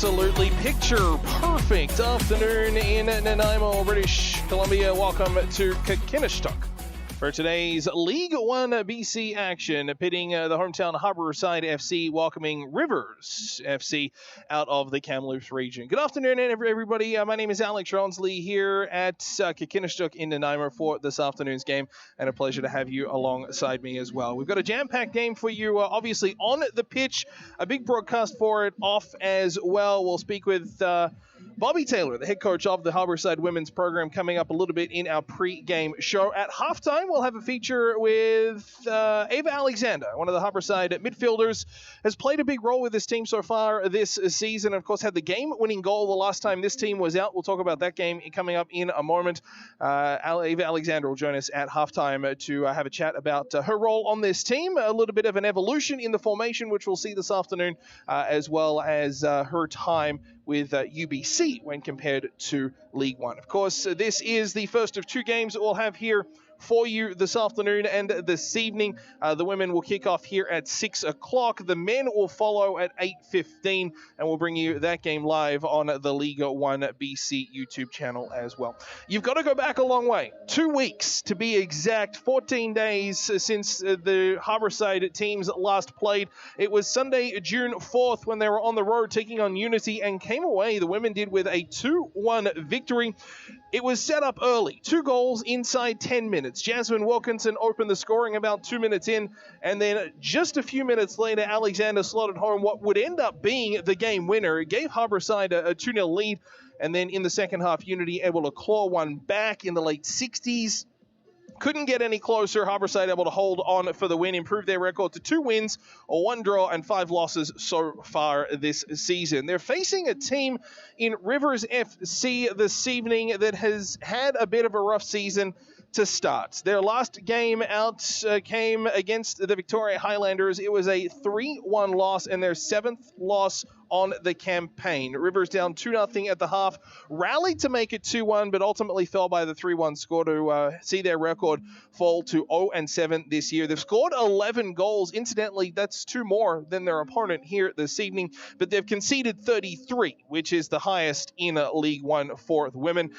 absolutely picture perfect afternoon in Nanaimo, British Columbia. Welcome to Kakinishtuk for today's League One BC action, pitting the hometown Harbourside FC welcoming Rivers FC out of the Kamloops region. Good afternoon, everybody. My name is Alex Ronsley here at Kakinishtuk in Nanaimo for this afternoon's game, and a pleasure to have you alongside me as well. We've got a jam-packed game for you, obviously on the pitch, a big broadcast for it off as well. We'll speak with Bobby Taylor, the head coach of the Harbourside women's program, coming up a little bit in our pre-game show. At halftime, we'll have a feature with Ava Alexander, one of the Harbourside midfielders, has played a big role with this team so far this season. Of course, had the game-winning goal the last time this team was out. We'll talk about that game coming up in a moment. Ava Alexander will join us at halftime to have a chat about her role on this team, a little bit of an evolution in the formation, which we'll see this afternoon, as well as her time with UBC when compared to League One. Of course, this is the first of two games that we'll have here for you this afternoon and this evening. The women will kick off here at 6 o'clock. The men will follow at 8:15, and we'll bring you that game live on the League One BC YouTube channel as well. You've got to go back a long way. 2 weeks to be exact, 14 days since the Harbourside teams last played. It was Sunday, June 4th, when they were on the road taking on Unity and came away, the women did, with a 2-1 victory. It was set up early. 2 goals inside 10 minutes. Jasmine Wilkinson opened the scoring about 2 minutes in, and then just a few minutes later, Alexander slotted home what would end up being the game winner. It gave Harbourside a 2-0 lead, and then in the second half, Unity able to claw one back in the late 60s. Couldn't get any closer. Harbourside able to hold on for the win, improve their record to 2 wins, a 1 draw, and 5 losses so far this season. They're facing a team in Rivers FC this evening that has had a bit of a rough season to start. Their last game out came against the Victoria Highlanders. It was a 3-1 loss and their 7th loss on the campaign. Rivers down 2-0 at the half, rallied to make it 2-1, but ultimately fell by the 3-1 score to see their record fall to 0-7 this year. They've scored 11 goals. Incidentally, that's 2 more than their opponent here this evening, but they've conceded 33, which is the highest in League One for the women.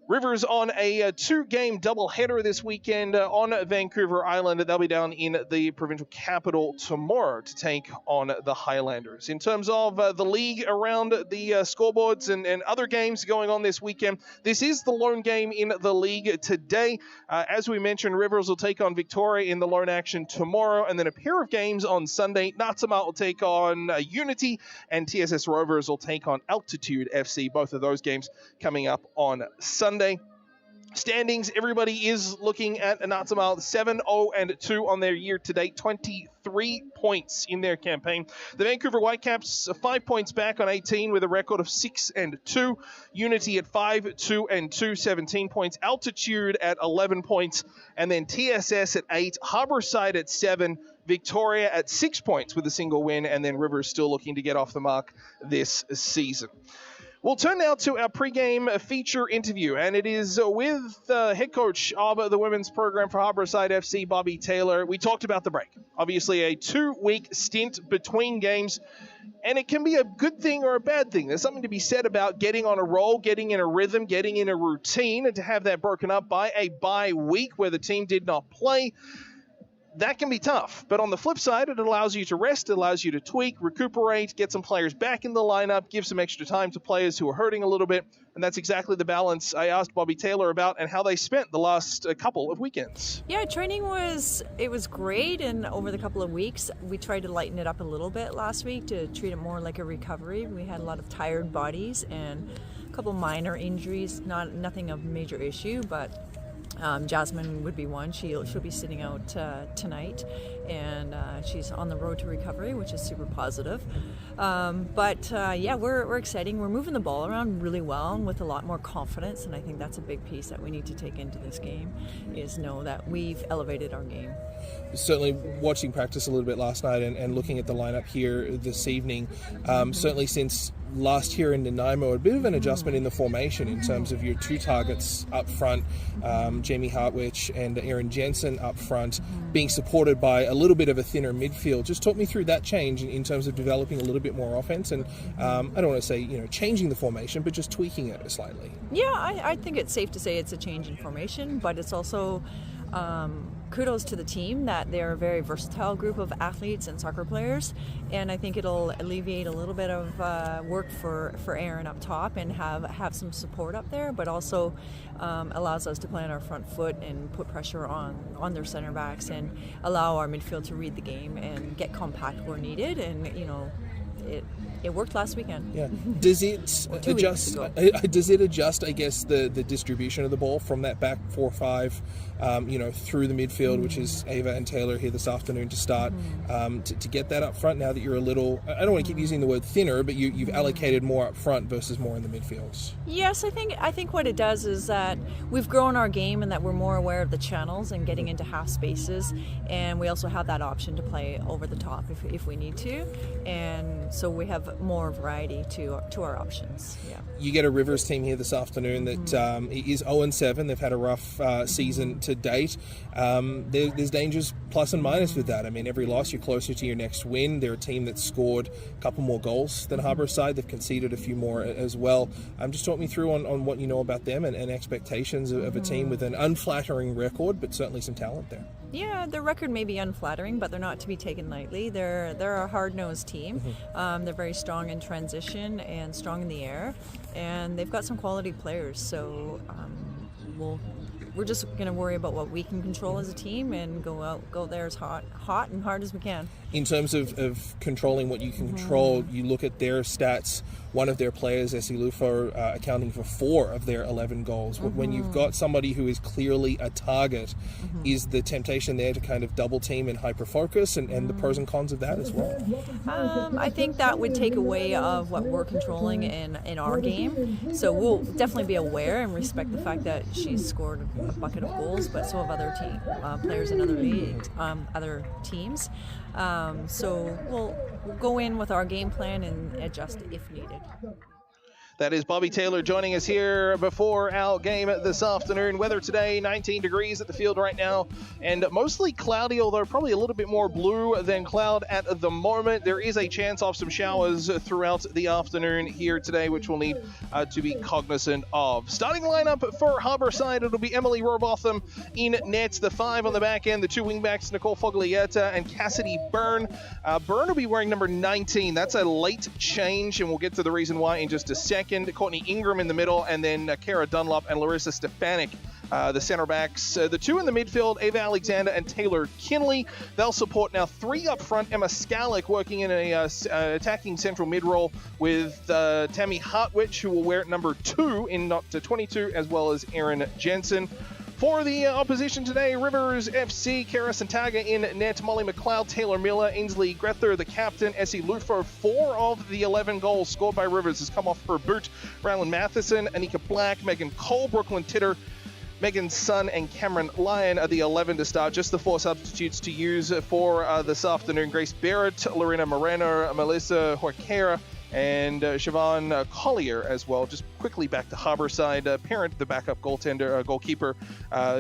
Rivers on a 2-game doubleheader this weekend on Vancouver Island. They'll be down in the provincial capital tomorrow to take on the Highlanders. In terms of the league around the scoreboards and other games going on this weekend, this is the lone game in the league today. As we mentioned, Rivers will take on Victoria in the lone action tomorrow, and then a pair of games on Sunday. Natama will take on Unity, and TSS Rovers will take on Altitude FC. Both of those games coming up on Sunday. Standings, everybody is looking at Natama 7-0-2 on their year-to-date, 23 points in their campaign. The Vancouver Whitecaps 5 points back on 18 with a record of 6-2. Unity at 5-2-2, 17 points. Altitude at 11 points. And then TSS at 8. Harbourside at 7. Victoria at 6 points with a single win. And then Rivers still looking to get off the mark this season. We'll turn now to our pregame feature interview, and it is with the head coach of the women's program for Harbourside FC, Bobby Taylor. We talked about the break. Obviously, a 2-week stint between games, and it can be a good thing or a bad thing. There's something to be said about getting on a roll, getting in a rhythm, getting in a routine, and to have that broken up by a bye week where the team did not play. That can be tough, but on the flip side, it allows you to rest, it allows you to tweak, recuperate, get some players back in the lineup, give some extra time to players who are hurting a little bit, and that's exactly the balance I asked Bobby Taylor about and how they spent the last couple of weekends. Yeah, training was great, and over the couple of weeks, we tried to lighten it up a little bit last week to treat it more like a recovery. We had a lot of tired bodies and a couple minor injuries, nothing of major issue, but Jasmine would be one. She'll be sitting out tonight, and she's on the road to recovery, which is super positive. We're exciting. We're moving the ball around really well and with a lot more confidence, and I think that's a big piece that we need to take into this game, is know that we've elevated our game. Certainly watching practice a little bit last night and looking at the lineup here this evening, certainly since last year in Nanaimo, a bit of an adjustment in the formation in terms of your two targets up front, Jamie Hartwich and Aaron Jensen up front, being supported by a little bit of a thinner midfield. Just talk me through that change in terms of developing a little bit more offense, and I don't want to say changing the formation, but just tweaking it slightly. Yeah, I think it's safe to say it's a change in formation, but it's also kudos to the team that they're a very versatile group of athletes and soccer players, and I think it'll alleviate a little bit of work for Aaron up top and have some support up there, but also allows us to play on our front foot and put pressure on their center backs and allow our midfield to read the game and get compact where needed, and it worked last weekend. Yeah. Does it adjust? Does it adjust? I guess the distribution of the ball from that back 4-5, through the midfield, which is Ava and Taylor here this afternoon to start, to get that up front. Now that you're a little, I don't want to keep using the word thinner, but you've allocated more up front versus more in the midfields. Yes, I think what it does is that we've grown our game and that we're more aware of the channels and getting into half spaces, and we also have that option to play over the top if we need to, and so we have more variety to our options. Yeah. You get a Rivers team here this afternoon that is 0-7. They've had a rough season to date. There's dangers plus and minus with that. I mean, every loss, you're closer to your next win. They're a team that's scored a couple more goals than Harbourside. They've conceded a few more as well. Just talk me through on what you know about them and expectations of a team with an unflattering record, but certainly some talent there. Yeah, their record may be unflattering, but they're not to be taken lightly. They're a hard-nosed team. They're very strong in transition and strong in the air, and they've got some quality players. So we're just going to worry about what we can control as a team and go there as hot and hard as we can. In terms of controlling what you can control, you look at their stats. One of their players, Essie Lufo, accounting for 4 of their 11 goals. When you've got somebody who is clearly a target, is the temptation there to kind of double team and hyper focus, and the pros and cons of that as well? I think that would take away of what we're controlling in our game. So we'll definitely be aware and respect the fact that she's scored a bucket of goals, but so have other players in other leagues, other teams. So we'll go in with our game plan and adjust if needed. That is Bobby Taylor joining us here before our game this afternoon. Weather today, 19 degrees at the field right now, and mostly cloudy, although probably a little bit more blue than cloud at the moment. There is a chance of some showers throughout the afternoon here today, which we'll need to be cognizant of. Starting lineup for Harbourside, it'll be Emily Robotham in net, the 5 on the back end, the 2 wingbacks, Nicole Foglietta and Cassidy Byrne. Byrne will be wearing number 19. That's a late change, and we'll get to the reason why in just a second. Courtney Ingram in the middle, and then Kara Dunlop and Larissa Stefanik, the center backs. The 2 in the midfield, Ava Alexander and Taylor Kinley. They'll support now 3 up front, Emma Skalick working in a attacking central mid role with Tammy Hartwich, who will wear number 2 in not 22, as well as Erin Jensen. For the opposition today, Rivers FC, Kara Santaga in net, Molly McLeod, Taylor Miller, Ainsley Grether, the captain, Essie Lufo. 4 of the 11 goals scored by Rivers has come off her boot. Rylan Matheson, Anika Black, Megan Cole, Brooklyn Titter, Megan Sun and Cameron Lyon are the 11 to start. Just the 4 substitutes to use for this afternoon. Grace Barrett, Lorena Moreno, Melissa Horquera, and Siobhan Collier as well. Just quickly back to Harbourside. Parent, the backup goalkeeper,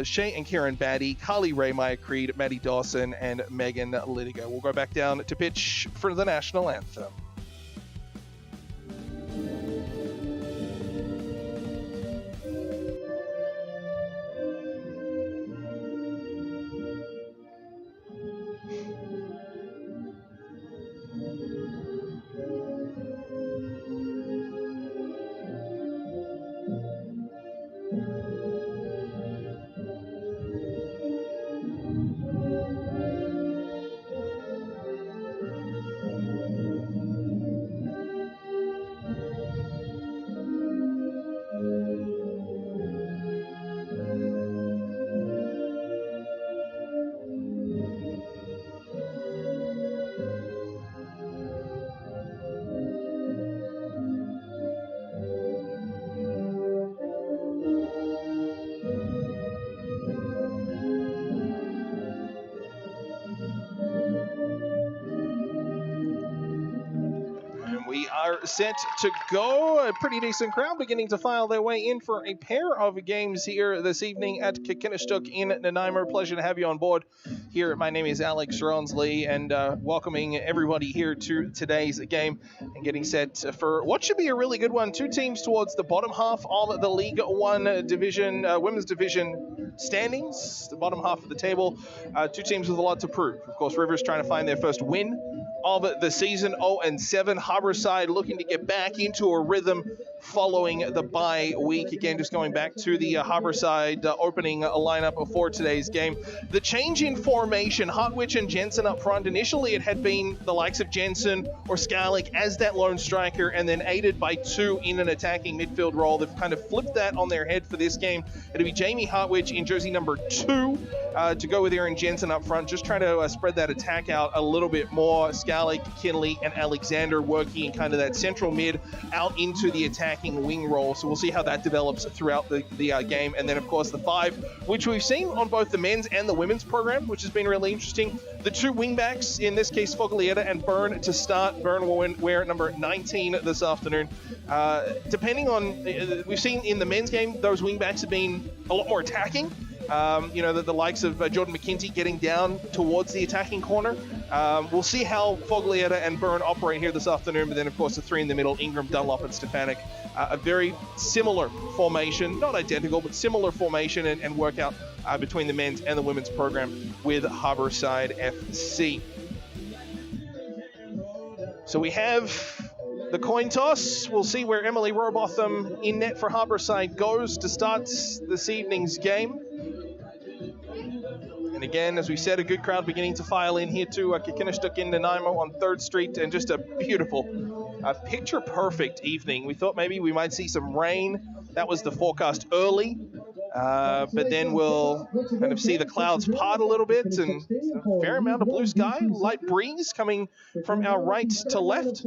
Shay and Karen Batty, Carly Ray, Maya Creed, Maddie Dawson, and Megan Lidigo. We'll go back down to pitch for the national anthem. are set to go. A pretty decent crowd beginning to file their way in for a pair of games here this evening at Kikinishtuk in Nanaimo. Pleasure to have you on board here. My name is Alex Ronsley, and welcoming everybody here to today's game and getting set for what should be a really good one. Two teams towards the bottom half of the League One division, women's division standings, the bottom half of the table. Two teams with a lot to prove. Of course, Rivers trying to find their first win of the season, 0-7. Harbourside looking to get back into a rhythm following the bye week. Again, just going back to the Harbourside opening lineup for today's game. The change in formation, Hartwich and Jensen up front. Initially, it had been the likes of Jensen or Skarlik as that lone striker, and then aided by two in an attacking midfield role. They've kind of flipped that on their head for this game. It'll be Jamie Hartwich in jersey number 2 to go with Aaron Jensen up front, just trying to spread that attack out a little bit more. Skarlik, Kinley, and Alexander working in kind of that central mid out into the attacking wing role. So we'll see how that develops throughout the game. And then, of course, the 5, which we've seen on both the men's and the women's program, which has been really interesting. The 2 wingbacks, in this case, Foglietta and Byrne to start. Byrne will wear number 19 this afternoon. Depending on, we've seen in the men's game, those wingbacks have been a lot more attacking. The likes of Jordan McKenty getting down towards the attacking corner. We'll see how Foglietta and Byrne operate here this afternoon. But then, of course, the 3 in the middle, Ingram, Dunlop, and Stefanik. A very similar formation, not identical, but similar formation and workout between the men's and the women's program with Harbourside FC. So we have the coin toss. We'll see where Emily Robotham in net for Harbourside goes to start this evening's game. And again, as we said, a good crowd beginning to file in here to Kikinishtuk in Nanaimo on 3rd Street, and just a beautiful, picture-perfect evening. We thought maybe we might see some rain. That was the forecast early. But then we'll kind of see the clouds part a little bit, and a fair amount of blue sky, light breeze coming from our right to left.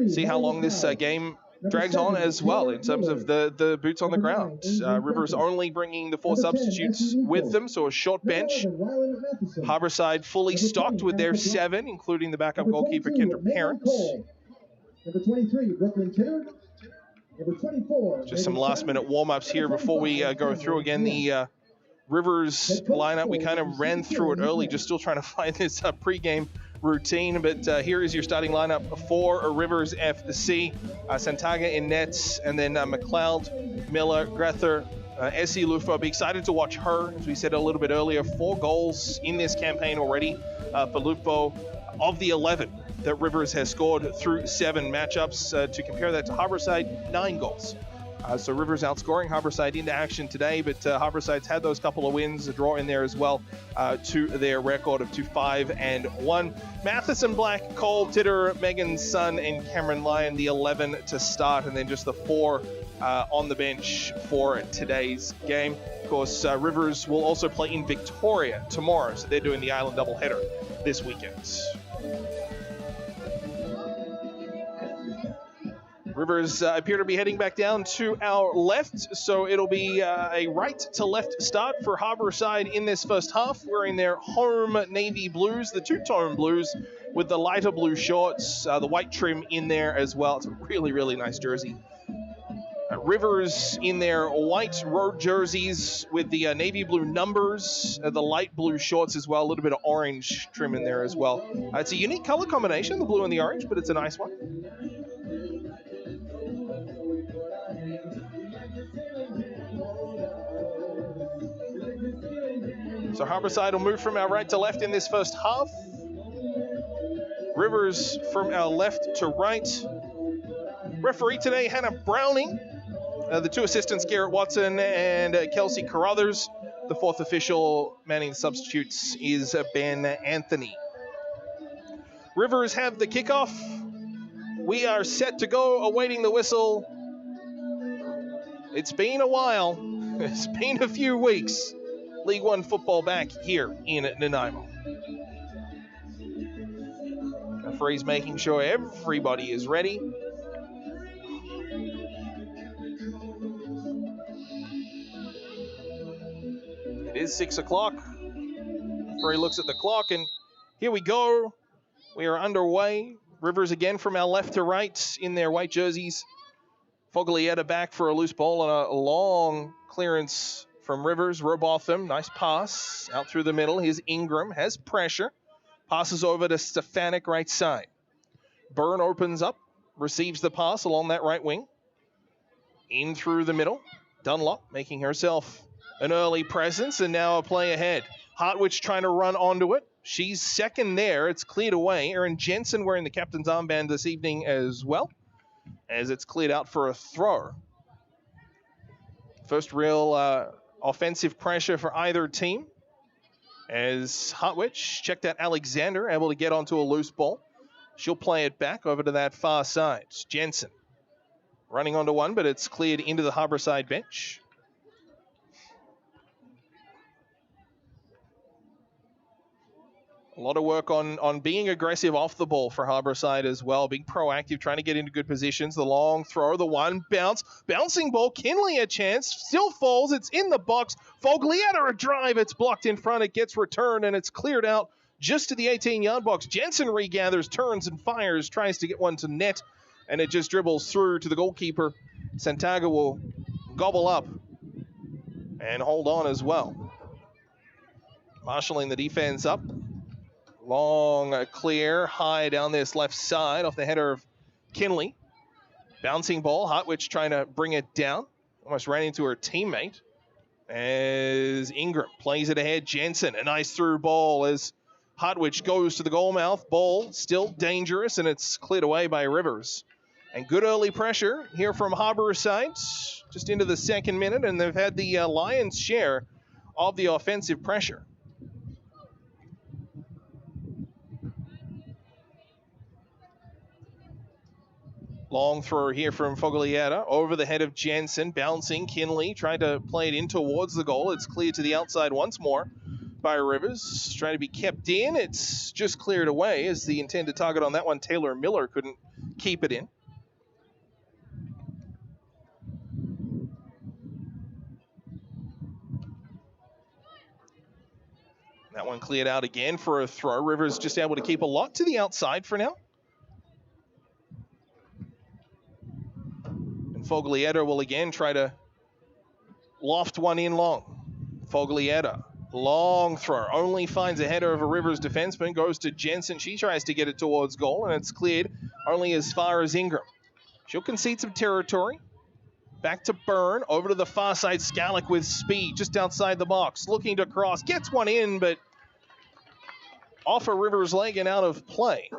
See how long this game drags on as well in terms of the boots on the ground. Rivers only bringing the 4 substitutes with them, so a short bench. Harbourside fully stocked with their 7, including the backup goalkeeper Kendra Parent. Number 23, Brooklyn Taylor. Just some last-minute warm-ups here before we go through again the Rivers lineup. We kind of ran through it early, just still trying to find this pre-game routine. But here is your starting lineup for Rivers FC. Santaga in nets, and then McLeod, Miller, Grether, Essie Lufa. I'll be excited to watch her. As we said a little bit earlier, 4 goals in this campaign already for Lupo of the 11 that Rivers has scored through 7 matchups. To compare that to Harbourside, 9 goals. So Rivers outscoring Harbourside into action today, but Harbourside's had those couple of wins, a draw in there as well, to their record of 2-5-1. Matheson, Black, Cole, Titter, Megan, Sun, and Cameron Lyon, the 11 to start, and then just the 4 on the bench for today's game. Of course, Rivers will also play in Victoria tomorrow, so they're doing the Island doubleheader this weekend. Rivers appear to be heading back down to our left, so it'll be a right-to-left start for Harbourside in this first half, wearing their home navy blues, the two-tone blues, with the lighter blue shorts, the white trim in there as well. It's a really, really nice jersey. Rivers in their white road jerseys with the navy blue numbers, the light blue shorts as well, a little bit of orange trim in there as well. It's a unique color combination, the blue and the orange, but it's a nice one. So Harbourside will move from our right to left in this first half. Rivers from our left to right. Referee today, Hannah Browning. The 2 assistants, Garrett Watson and Kelsey Carruthers. The 4th official manning the substitutes is Ben Anthony. Rivers have the kickoff. We are set to go, awaiting the whistle. It's been a while. It's been a few weeks. League One football back here in Nanaimo. Referee's making sure everybody is ready. It is 6 o'clock. Referee looks at the clock, and here we go. We are underway. Rivers again from our left to right in their white jerseys. Foglietta back for a loose ball and a long clearance from Rivers. Robotham, nice pass out through the middle. Here's Ingram, has pressure. Passes over to Stefanik right side. Byrne opens up, receives the pass along that right wing. In through the middle. Dunlop making herself an early presence and now a play ahead. Hartwich trying to run onto it. She's second there. It's cleared away. Erin Jensen wearing the captain's armband this evening as well, as it's cleared out for a throw. First real offensive pressure for either team, as Hartwich checked out Alexander, able to get onto a loose ball. She'll play it back over to that far side. It's Jensen running onto one, but it's cleared into the Harbourside bench. A lot of work on being aggressive off the ball for Harbourside as well. Being proactive, trying to get into good positions. The long throw, the one bounce. Bouncing ball, Kinley a chance. Still falls, it's in the box. Foglietta a drive, it's blocked in front. It gets returned and it's cleared out just to the 18-yard box. Jensen regathers, turns and fires, tries to get one to net. And it just dribbles through to the goalkeeper. Santaga will gobble up and hold on as well. Marshalling the defense up. Long, clear, high down this left side off the header of Kinley. Bouncing ball, Hartwich trying to bring it down. Almost ran into her teammate. As Ingram plays it ahead. Jensen, a nice through ball as Hartwich goes to the goal mouth. Ball still dangerous, and it's cleared away by Rivers. And good early pressure here from Harbourside, just into the second minute, and they've had the lion's share of the offensive pressure. Long throw here from Foglietta over the head of Jensen, bouncing. Kinley tried to play it in towards the goal. It's cleared to the outside once more by Rivers. Trying to be kept in. It's just cleared away as the intended target on that one, Taylor Miller, couldn't keep it in. That one cleared out again for a throw. Rivers just able to keep a lot to the outside for now. Foglietta will again try to loft one in long. Foglietta, long throw, only finds a header of a Rivers defenseman, goes to Jensen. She tries to get it towards goal, and it's cleared only as far as Ingram. She'll concede some territory. Back to Byrne, over to the far side. Skalick with speed, just outside the box, looking to cross, gets one in, but off a Rivers leg and out of play.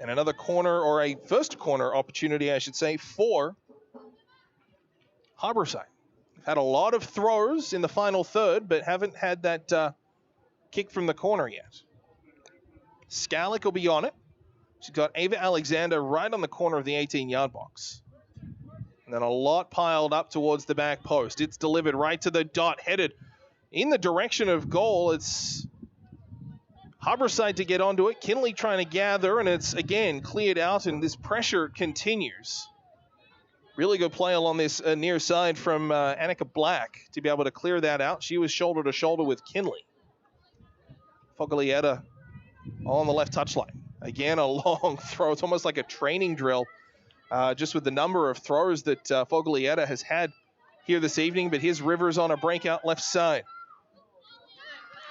And another corner, or a first corner opportunity, I should say, for Harbourside. They've had a lot of throws in the final third, but haven't had that kick from the corner yet. Skalick will be on it. She's got Ava Alexander right on the corner of the 18-yard box. And then a lot piled up towards the back post. It's delivered right to the dot, headed in the direction of goal. It's Harbourside to get onto it. Kinley trying to gather, and it's again cleared out, and this pressure continues. Really good play along this near side from Annika Black to be able to clear that out. She was shoulder to shoulder with Kinley. Foglietta on the left touchline. Again, a long throw. It's almost like a training drill, just with the number of throws that Foglietta has had here this evening. But here's Rivers on a breakout left side.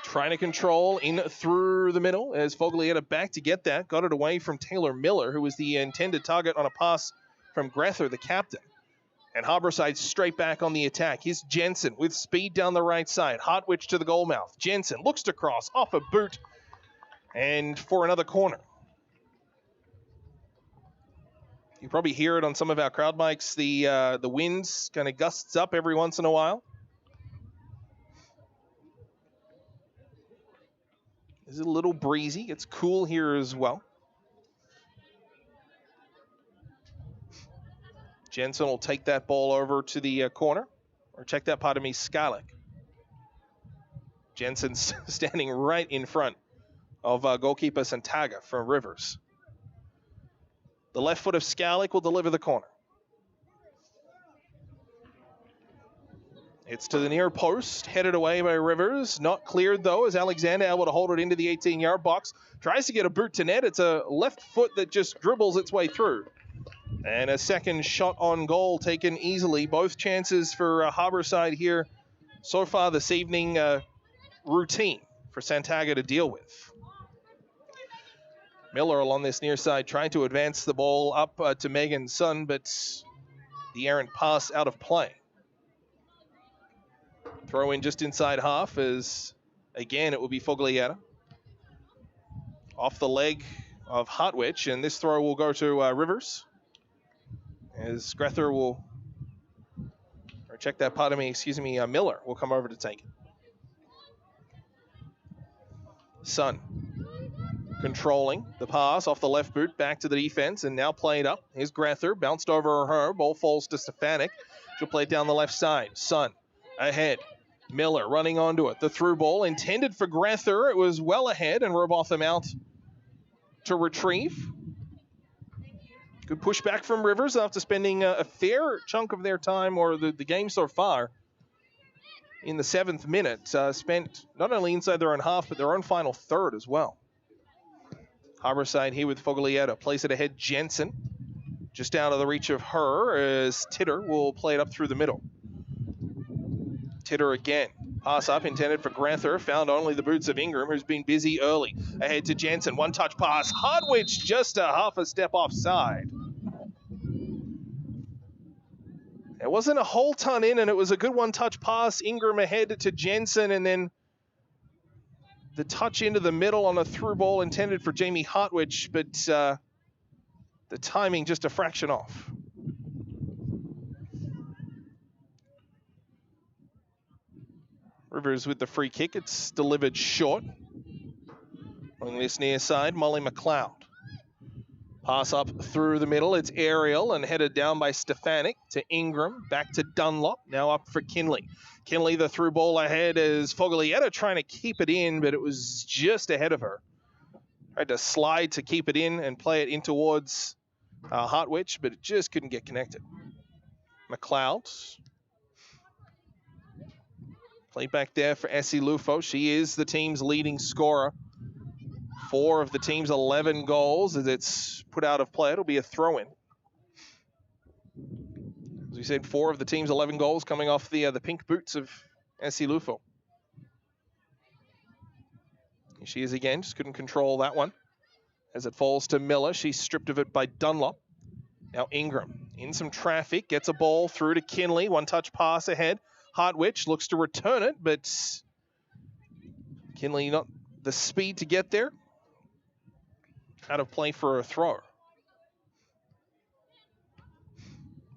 Trying to control in through the middle as Foglietta back to get that. Got it away from Taylor Miller, who was the intended target on a pass from Grether, the captain. And Harbourside straight back on the attack. Here's Jensen with speed down the right side. Hartwich to the goal mouth. Jensen looks to cross off a boot and for another corner. You probably hear it on some of our crowd mics. The winds kind of gusts up every once in a while. It's a little breezy. It's cool here as well. Jensen will take that ball over to the corner. Or check that, pardon me, Skalick. Jensen's standing right in front of goalkeeper Santaga from Rivers. The left foot of Skalick will deliver the corner. It's to the near post, headed away by Rivers. Not cleared, though, as Alexander able to hold it into the 18-yard box. Tries to get a boot to net. It's a left foot that just dribbles its way through. And a second shot on goal taken easily. Both chances for Harbourside here so far this evening, routine for Santaga to deal with. Miller along this near side trying to advance the ball up to Megan Sun, but the errant pass out of play. Throw in just inside half as, again, it will be Foglietta. Off the leg of Hartwich, and this throw will go to Rivers. As Grether will, or check that, pardon me, excuse me, Miller will come over to take it. Sun controlling the pass off the left boot back to the defense and now played up. Here's Grether, bounced over her, ball falls to Stefanik. She'll play it down the left side. Sun ahead. Miller running onto it. The through ball intended for Grether. It was well ahead and Robotham out to retrieve. Good pushback from Rivers after spending a fair chunk of their time, or the game so far, in the 7th minute. Spent not only inside their own half, but their own final third as well. Harbourside here with Foglietta. Plays it ahead, Jensen. Just out of the reach of her as Titter will play it up through the middle. Titter again. Pass up intended for Grether. Found only the boots of Ingram, who's been busy early. Ahead to Jensen. One touch pass. Hartwich just a half a step offside. It wasn't a whole ton in, and it was a good one-touch pass. Ingram ahead to Jensen, and then the touch into the middle on a through ball intended for Jamie Hartwich, but the timing just a fraction off. Rivers with the free kick. It's delivered short. On this near side, Molly McLeod. Pass up through the middle. It's aerial and headed down by Stefanik to Ingram. Back to Dunlop. Now up for Kinley. Kinley, the through ball ahead is Foglietta trying to keep it in, but it was just ahead of her. Tried to slide to keep it in and play it in towards Hartwich, but it just couldn't get connected. McLeod. Played back there for Essie Lufo. She is the team's leading scorer. 4 of the team's 11 goals as it's put out of play. It'll be a throw-in. As we said, 4 of the team's 11 goals coming off the pink boots of Essie Lufo. Here she is again, just couldn't control that one. As it falls to Miller, she's stripped of it by Dunlop. Now Ingram in some traffic, gets a ball through to Kinley. One-touch pass ahead. Hartwich looks to return it, but Kinley not the speed to get there. Out of play for a throw.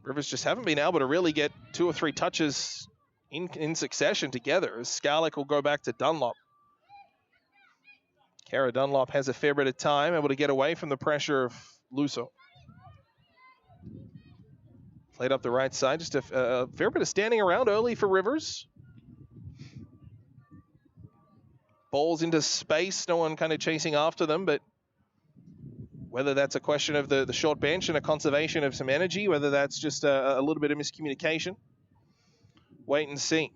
Rivers just haven't been able to really get 2 or 3 touches in succession together, as Scarlick will go back to Dunlop. Kara Dunlop has a fair bit of time, able to get away from the pressure of Luso. Played up the right side, just a fair bit of standing around early for Rivers. Balls into space, no one kind of chasing after them, but whether that's a question of the short bench and a conservation of some energy, whether that's just a little bit of miscommunication, wait and see.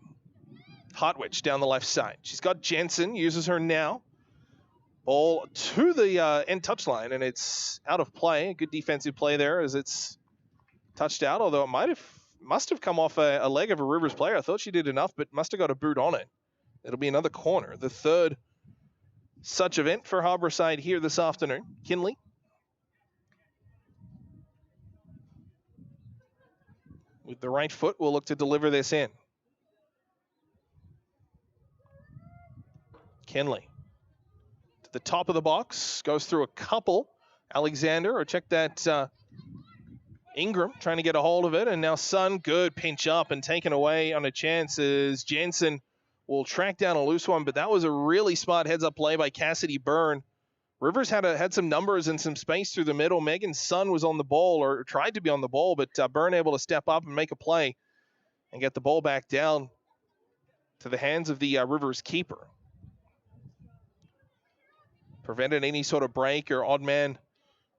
Hartwich down the left side. She's got Jensen, uses her now. Ball to the end touchline, and it's out of play. Good defensive play there as it's touched out, although it must have come off a leg of a Rivers player. I thought she did enough, but must have got a boot on it. It'll be another corner. The third such event for Harbourside here this afternoon. Kinley. With the right foot, we'll look to deliver this in. Kinley. To the top of the box. Goes through a couple. Alexander, or check that Ingram trying to get a hold of it. And now Sun, good pinch up and taken away on a chance as Jensen will track down a loose one. But that was a really smart heads-up play by Cassidy Byrne. Rivers had some numbers and some space through the middle. Megan Sun was on the ball, or tried to be on the ball, but Byrne able to step up and make a play and get the ball back down to the hands of the Rivers keeper. Prevented any sort of break or odd man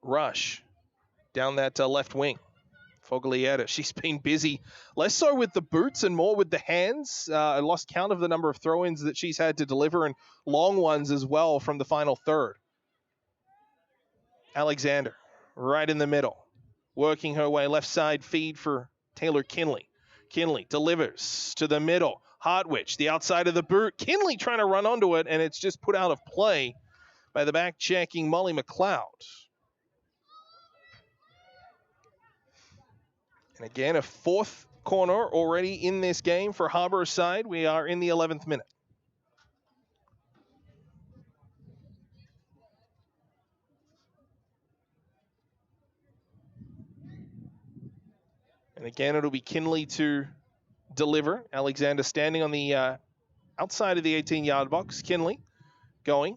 rush down that left wing. Foglietta, she's been busy, less so with the boots and more with the hands. I lost count of the number of throw-ins that she's had to deliver, and long ones as well from the final third. Alexander, right in the middle, working her way left side feed for Taylor Kinley. Kinley delivers to the middle. Hartwich, the outside of the boot. Kinley trying to run onto it, and it's just put out of play by the back-checking Molly McLeod. And again, a fourth corner already in this game for Harbourside. We are in the 11th minute. And again, it'll be Kinley to deliver. Alexander standing on the outside of the 18-yard box. Kinley going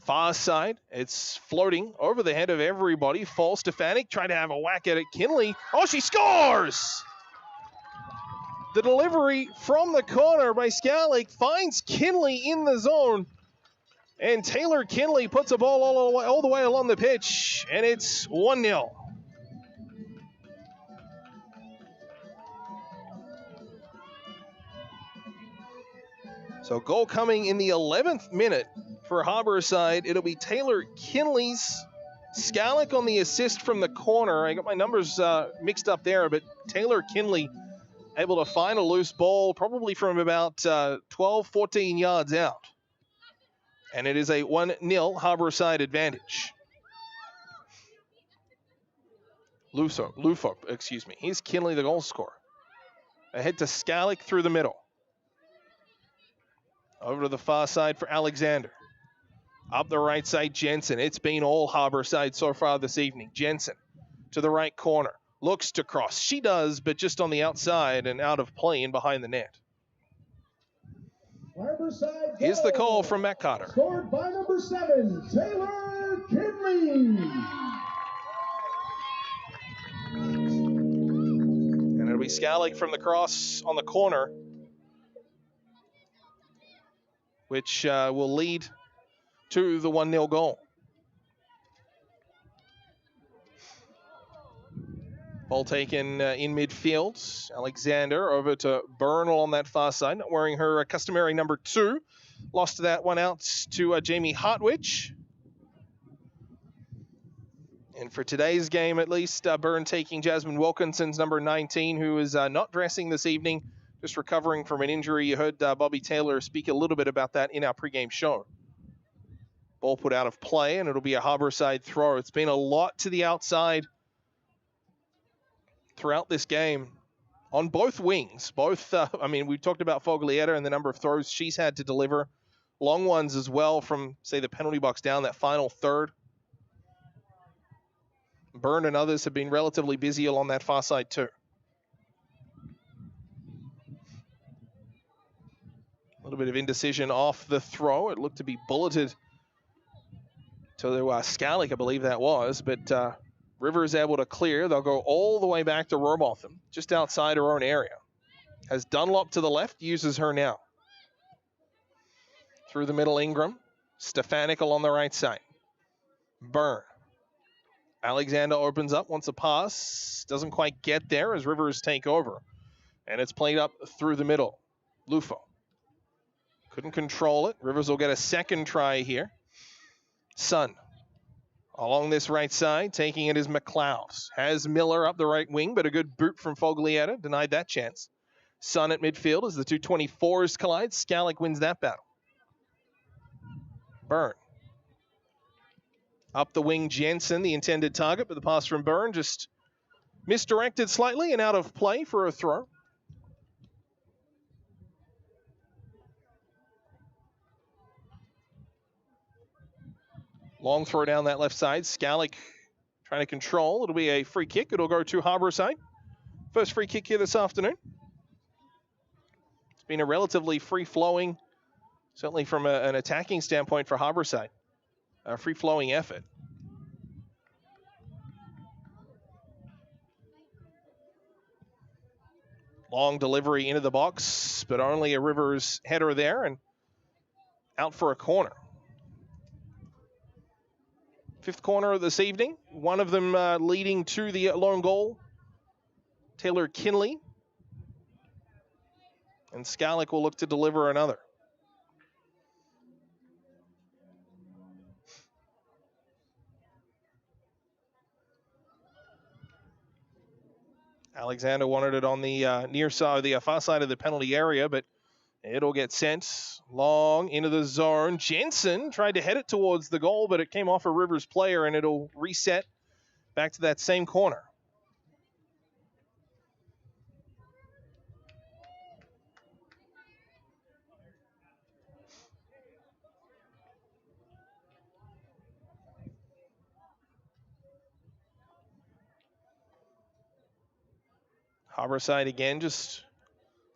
far side. It's floating over the head of everybody. False Stefanik trying to have a whack at it. Kinley. Oh, she scores! The delivery from the corner by Skallik finds Kinley in the zone. And Taylor Kinley puts a ball all the way along the pitch. And it's 1-0. So goal coming in the 11th minute for Harbourside. It'll be Taylor Kinley's. Skallik on the assist from the corner. I got my numbers mixed up there, but Taylor Kinley able to find a loose ball probably from about 12, 14 yards out. And it is a 1-0 Harbourside advantage. Lufo, excuse me. Here's Kinley, the goal scorer. Ahead to Skallik through the middle. Over to the far side for Alexander. Up the right side, Jensen. It's been all Harbourside so far this evening. Jensen to the right corner. Looks to cross. She does, but just on the outside and out of play and behind the net. Harbourside Here's the call from Matt Cotter. Scored by number 7, Taylor Kinley. And it'll be Skallik from the cross on the corner, which will lead to the 1-0 goal. Ball taken in midfield. Alexander over to Bernal on that far side, not wearing her customary number 2. Lost that one out to Jamie Hartwich. And for today's game, at least, Byrne taking Jasmine Wilkinson's number 19, who is not dressing this evening, just recovering from an injury. You heard Bobby Taylor speak a little bit about that in our pregame show. Ball put out of play, and it'll be a Harbourside throw. It's been a lot to the outside throughout this game on both wings. We talked about Foglietta and the number of throws she's had to deliver. Long ones as well from, say, the penalty box down, that final third. Byrne and others have been relatively busy along that far side too. A little bit of indecision off the throw. It looked to be bulleted to Skallik, I believe that was, but Rivers able to clear. They'll go all the way back to Robotham, just outside her own area. Has Dunlop to the left, uses her now. Through the middle, Ingram. Stefanik along the right side. Byrne. Alexander opens up, wants a pass. Doesn't quite get there as Rivers take over. And it's played up through the middle. Lufo. Couldn't control it. Rivers will get a second try here. Sun. Along this right side, taking it is McLeod. Has Miller up the right wing, but a good boot from Foglietta. Denied that chance. Sun at midfield as the two 24s collide. Skallik wins that battle. Byrne. Up the wing, Jensen, the intended target, but the pass from Byrne just misdirected slightly and out of play for a throw. Long throw down that left side. Skallik trying to control. It'll be a free kick. It'll go to Harbourside. First free kick here this afternoon. It's been a relatively free-flowing, certainly from an attacking standpoint for Harbourside, a free-flowing effort. Long delivery into the box, but only a Rivers header there and out for a corner. Fifth corner of this evening, one of them leading to the lone goal Taylor Kinley. And Skallick will look to deliver another. Alexander wanted it on the near side, the far side of the penalty area, but it'll get sent long into the zone. Jensen tried to head it towards the goal, but it came off a Rivers player, and it'll reset back to that same corner. Harbourside again, just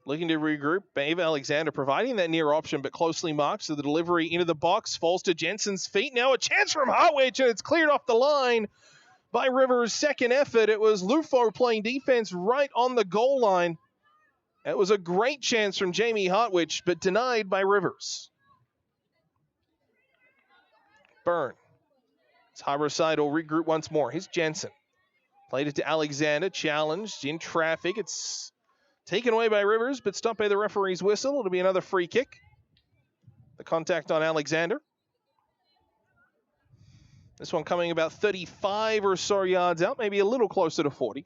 looking to regroup. Ava Alexander providing that near option, but closely marked. So the delivery into the box falls to Jensen's feet. Now a chance from Hartwich, and it's cleared off the line by Rivers' second effort. It was Lufo playing defense right on the goal line. It was a great chance from Jamie Hartwich, but denied by Rivers. Byrne. As Harbourside will regroup once more. Here's Jensen. Played it to Alexander, challenged in traffic. It's taken away by Rivers, but stopped by the referee's whistle. It'll be another free kick. The contact on Alexander. This one coming about 35 or so yards out, maybe a little closer to 40.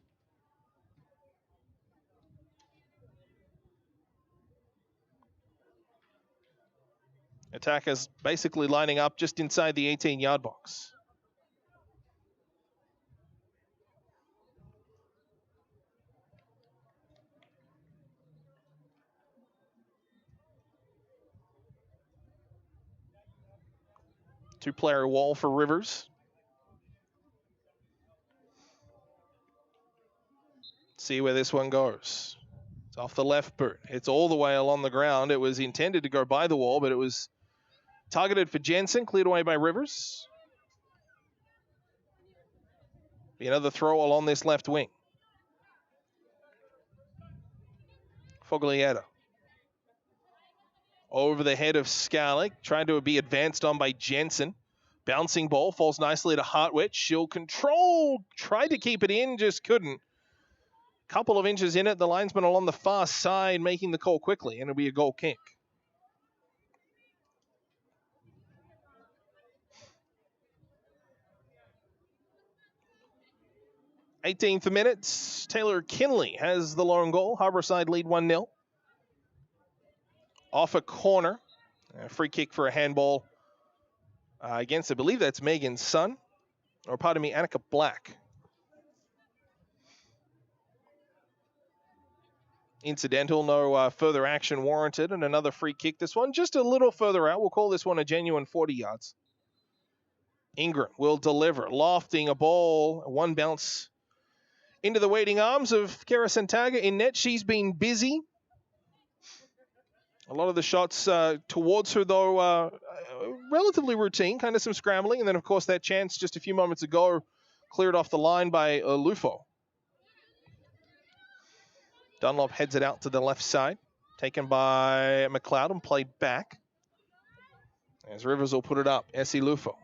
Attackers basically lining up just inside the 18-yard box. Two-player wall for Rivers. See where this one goes. It's off the left boot. It's all the way along the ground. It was intended to go by the wall, but it was targeted for Jensen, cleared away by Rivers. Be another throw along this left wing. Foglietta. Over the head of Skallick, trying to be advanced on by Jensen. Bouncing ball, falls nicely to Hartwich. She'll control, tried to keep it in, just couldn't. Couple of inches in it, the linesman along the far side making the call quickly, and it'll be a goal kick. '18th minute, Taylor Kinley has the lone goal. Harbourside lead 1-0. Off a corner. A free kick for a handball against, I believe that's Megan's son. Or pardon me, Annika Black. Incidental, no further action warranted. And another free kick. This one just a little further out. We'll call this one a genuine 40 yards. Ingram will deliver. Lofting a ball. One bounce into the waiting arms of Kara Santaga in net. She's been busy. A lot of the shots towards her, though, relatively routine, kind of some scrambling. And then, of course, that chance just a few moments ago cleared off the line by Lufo. Dunlop heads it out to the left side. Taken by McLeod and played back. As Rivers will put it up. Essie Lufo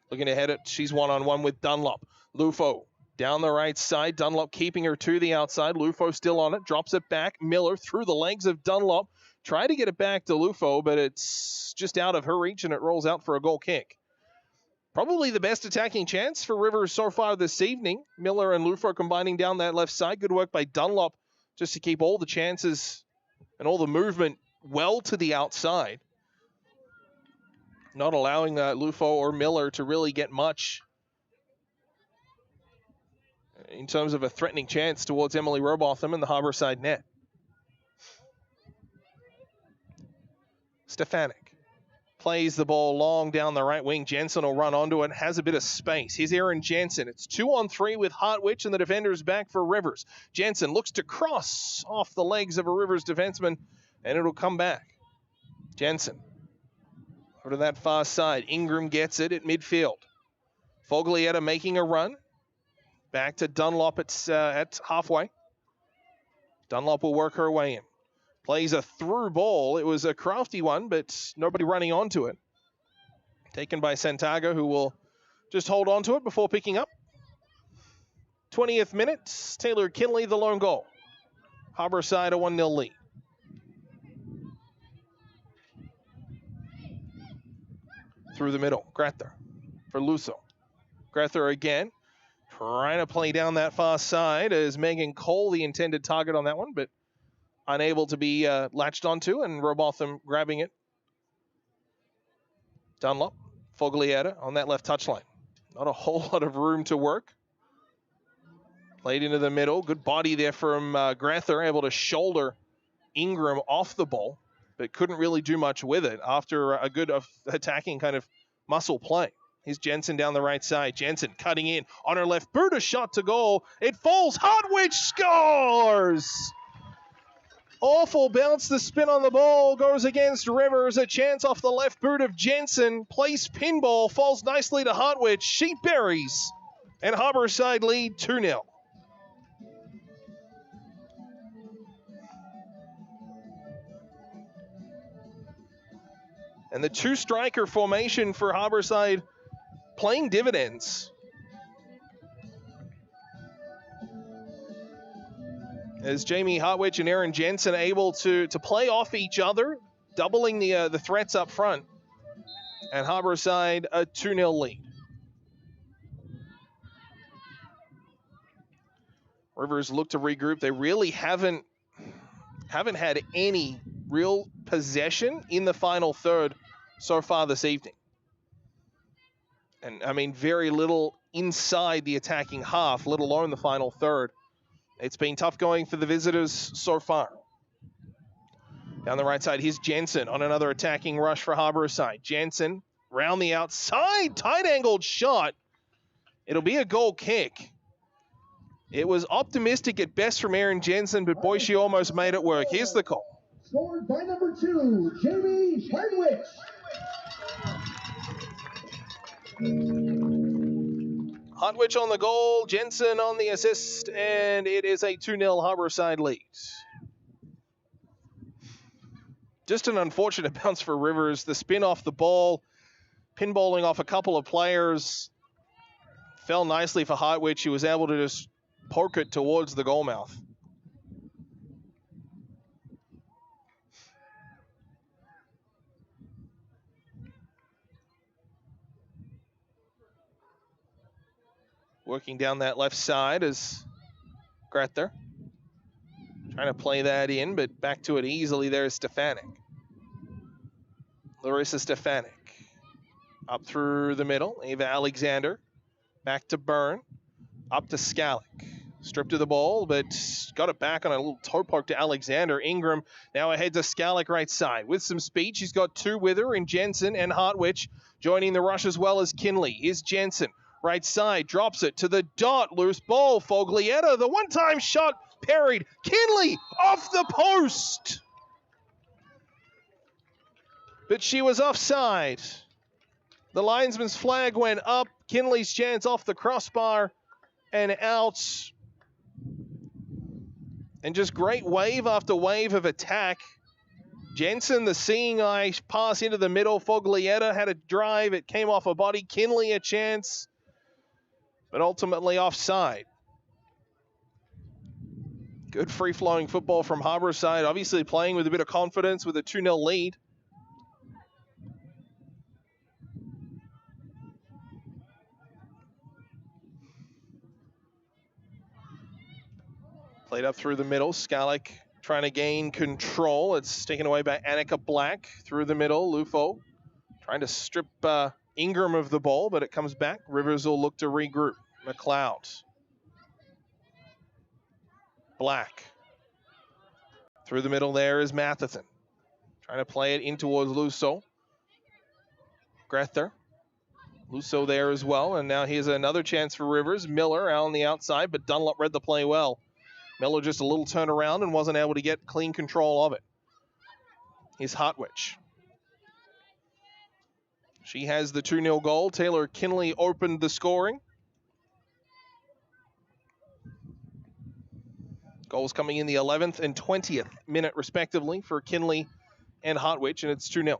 looking to head it. She's one-on-one with Dunlop. Lufo down the right side. Dunlop keeping her to the outside. Lufo still on it. Drops it back. Miller through the legs of Dunlop. Try to get it back to Lufo, but it's just out of her reach, and it rolls out for a goal kick. Probably the best attacking chance for Rivers so far this evening. Miller and Lufo combining down that left side. Good work by Dunlop just to keep all the chances and all the movement well to the outside. Not allowing Lufo or Miller to really get much in terms of a threatening chance towards Emily Robotham and the Harbourside net. Stefanik plays the ball long down the right wing. Jensen will run onto it, has a bit of space. Here's Aaron Jensen. It's 2-on-3 with Hartwich, and the defender's back for Rivers. Jensen looks to cross off the legs of a Rivers defenseman, and it'll come back. Jensen over to that far side. Ingram gets it at midfield. Foglietta making a run. Back to Dunlop at halfway. Dunlop will work her way in. Plays a through ball. It was a crafty one, but nobody running onto it. Taken by Santaga, who will just hold on to it before picking up. 20th minute, Taylor Kinley, the lone goal. Harbourside a 1-0 lead. Through the middle, Grether for Luso. Grether again, trying to play down that far side as Megan Cole, the intended target on that one, but unable to be latched onto, and Robotham grabbing it. Dunlop, Foglietta on that left touchline. Not a whole lot of room to work. Played into the middle. Good body there from Grether, able to shoulder Ingram off the ball, but couldn't really do much with it after a good attacking kind of muscle play. Here's Jensen down the right side. Jensen cutting in on her left boot, a shot to goal. It falls. Hartwich scores! Awful bounce. The spin on the ball goes against Rivers. A chance off the left boot of Jensen. Place pinball. Falls nicely to Hartwich. She buries. And Harbourside lead 2-0. And the two-striker formation for Harbourside playing dividends. As Jamie Hartwich and Erin Jensen able to play off each other, doubling the threats up front. And Harbourside a 2-0 lead. Rivers look to regroup. They really haven't had any real possession in the final third so far this evening. And I mean, very little inside the attacking half, let alone the final third. It's been tough going for the visitors so far. Down the right side, here's Jensen on another attacking rush for Harbourside. Jensen round the outside, tight-angled shot. It'll be a goal kick. It was optimistic at best from Erin Jensen, but boy, she almost made it work. Here's the call. Scored by number 2, Jamie Hartwich. Hartwich on the goal, Jensen on the assist, and it is a 2-0 Harbourside lead. Just an unfortunate bounce for Rivers. The spin off the ball, pinballing off a couple of players, fell nicely for Hartwich. He was able to just poke it towards the goal mouth. Working down that left side is Grether. Trying to play that in, but back to it easily there is Stefanik. Larissa Stefanik. Up through the middle, Ava Alexander. Back to Byrne. Up to Skalik. Stripped of the ball, but got it back on a little toe poke to Alexander. Ingram now ahead to Skalik right side. With some speed, she's got two with her in Jensen and Hartwich. Joining the rush as well as Kinley is Jensen. Right side, drops it to the dot. Loose ball, Foglietta. The one-time shot parried. Kinley off the post. But she was offside. The linesman's flag went up. Kinley's chance off the crossbar and out. And just great wave after wave of attack. Jensen, the seeing eye, pass into the middle. Foglietta had a drive. It came off a body. Kinley a chance, but ultimately offside. Good free-flowing football from Harbourside. Obviously playing with a bit of confidence with a 2-0 lead. Played up through the middle. Skalik trying to gain control. It's taken away by Annika Black. Through the middle, Lufo trying to strip Ingram of the ball, but it comes back. Rivers will look to regroup. McLeod. Black. Through the middle there is Matheson. Trying to play it in towards Luso. Grether. Luso there as well. And now here's another chance for Rivers. Miller out on the outside, but Dunlop read the play well. Miller just a little turnaround and wasn't able to get clean control of it. Here's Hartwich. She has the 2-0 goal. Taylor Kinley opened the scoring. Goals coming in the 11th and 20th minute, respectively, for Kinley and Hartwich, and it's 2-0.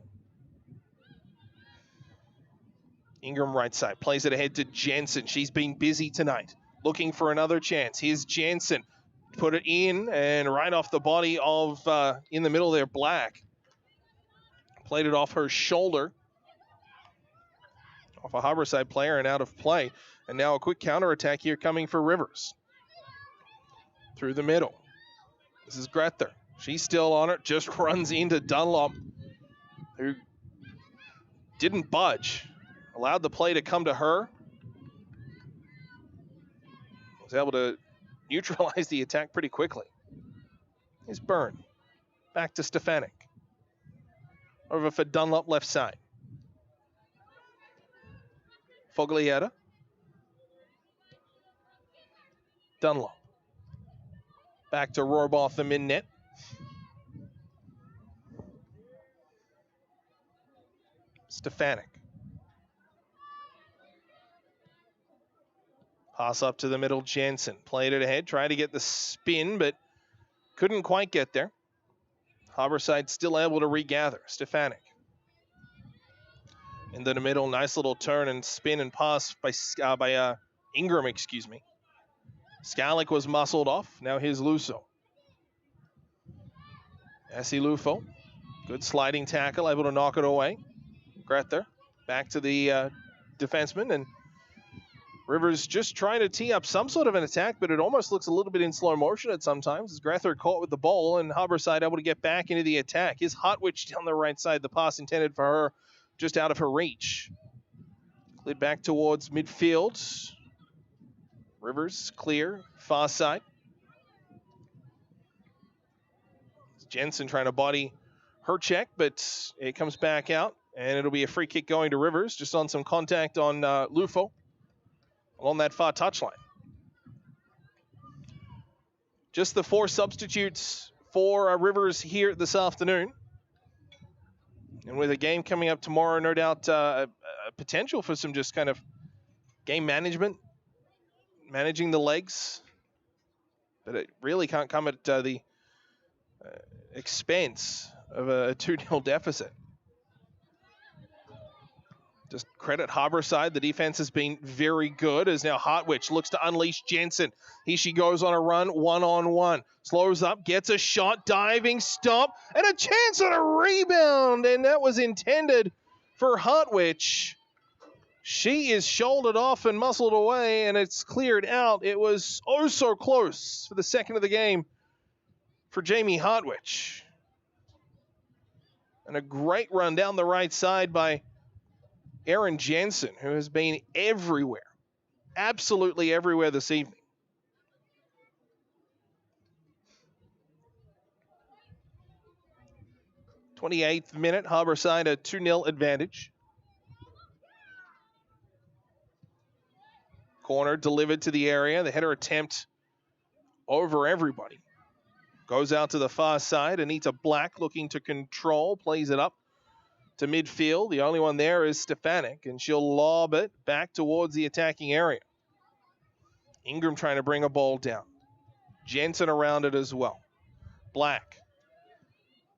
Ingram right side, plays it ahead to Jensen. She's been busy tonight, looking for another chance. Here's Jensen. put it in, and right off the body of, in the middle there, Black. Played it off her shoulder. Off a Harbourside player and out of play. And now a quick counterattack here coming for Rivers. Through the middle. This is Grether. She's still on it, just runs into Dunlop, who didn't budge. Allowed the play to come to her. Was able to neutralize the attack pretty quickly. Here's Byrne. Back to Stefanik. Over for Dunlop left side. Foglietta. Dunlop. Back to Rohrbotham in net. Stefanik. Pass up to the middle, Jensen. Played it ahead, tried to get the spin, but couldn't quite get there. Harbourside still able to regather. Stefanik. Into the middle, nice little turn and spin and pass by Ingram, excuse me. Skalik was muscled off. Now here's Luso. Essie Lufo. Good sliding tackle, able to knock it away. Grether back to the defenseman, and Rivers just trying to tee up some sort of an attack, but it almost looks a little bit in slow motion at sometimes. As Grether caught with the ball, and Harbourside able to get back into the attack. Here's Hartwich down the right side. The pass intended for her, just out of her reach. Cleared back towards midfield. Rivers clear, far side. Jensen trying to body her check, but it comes back out, and it'll be a free kick going to Rivers, just on some contact on Lufo along that far touchline. Just the 4 substitutes for Rivers here this afternoon. And with a game coming up tomorrow, no doubt a potential for some just kind of game management, managing the legs. But it really can't come at the expense of a 2-0 deficit. Just credit Harbourside. The defense has been very good, as now Hartwich looks to unleash Jensen. Here she goes on a run, one-on-one. Slows up, gets a shot, diving, stop, and a chance on a rebound. And that was intended for Hartwich. She is shouldered off and muscled away, and it's cleared out. It was oh so close for the second of the game for Jamie Hartwich. And a great run down the right side by Aaron Jensen, who has been everywhere, absolutely everywhere this evening. '28th minute, Harbourside a 2-0 advantage. Corner delivered to the area. The header attempt over everybody. Goes out to the far side. Anita Black looking to control. Plays it up to midfield. The only one there is Stefanik, and she'll lob it back towards the attacking area. Ingram trying to bring a ball down. Jensen around it as well. Black.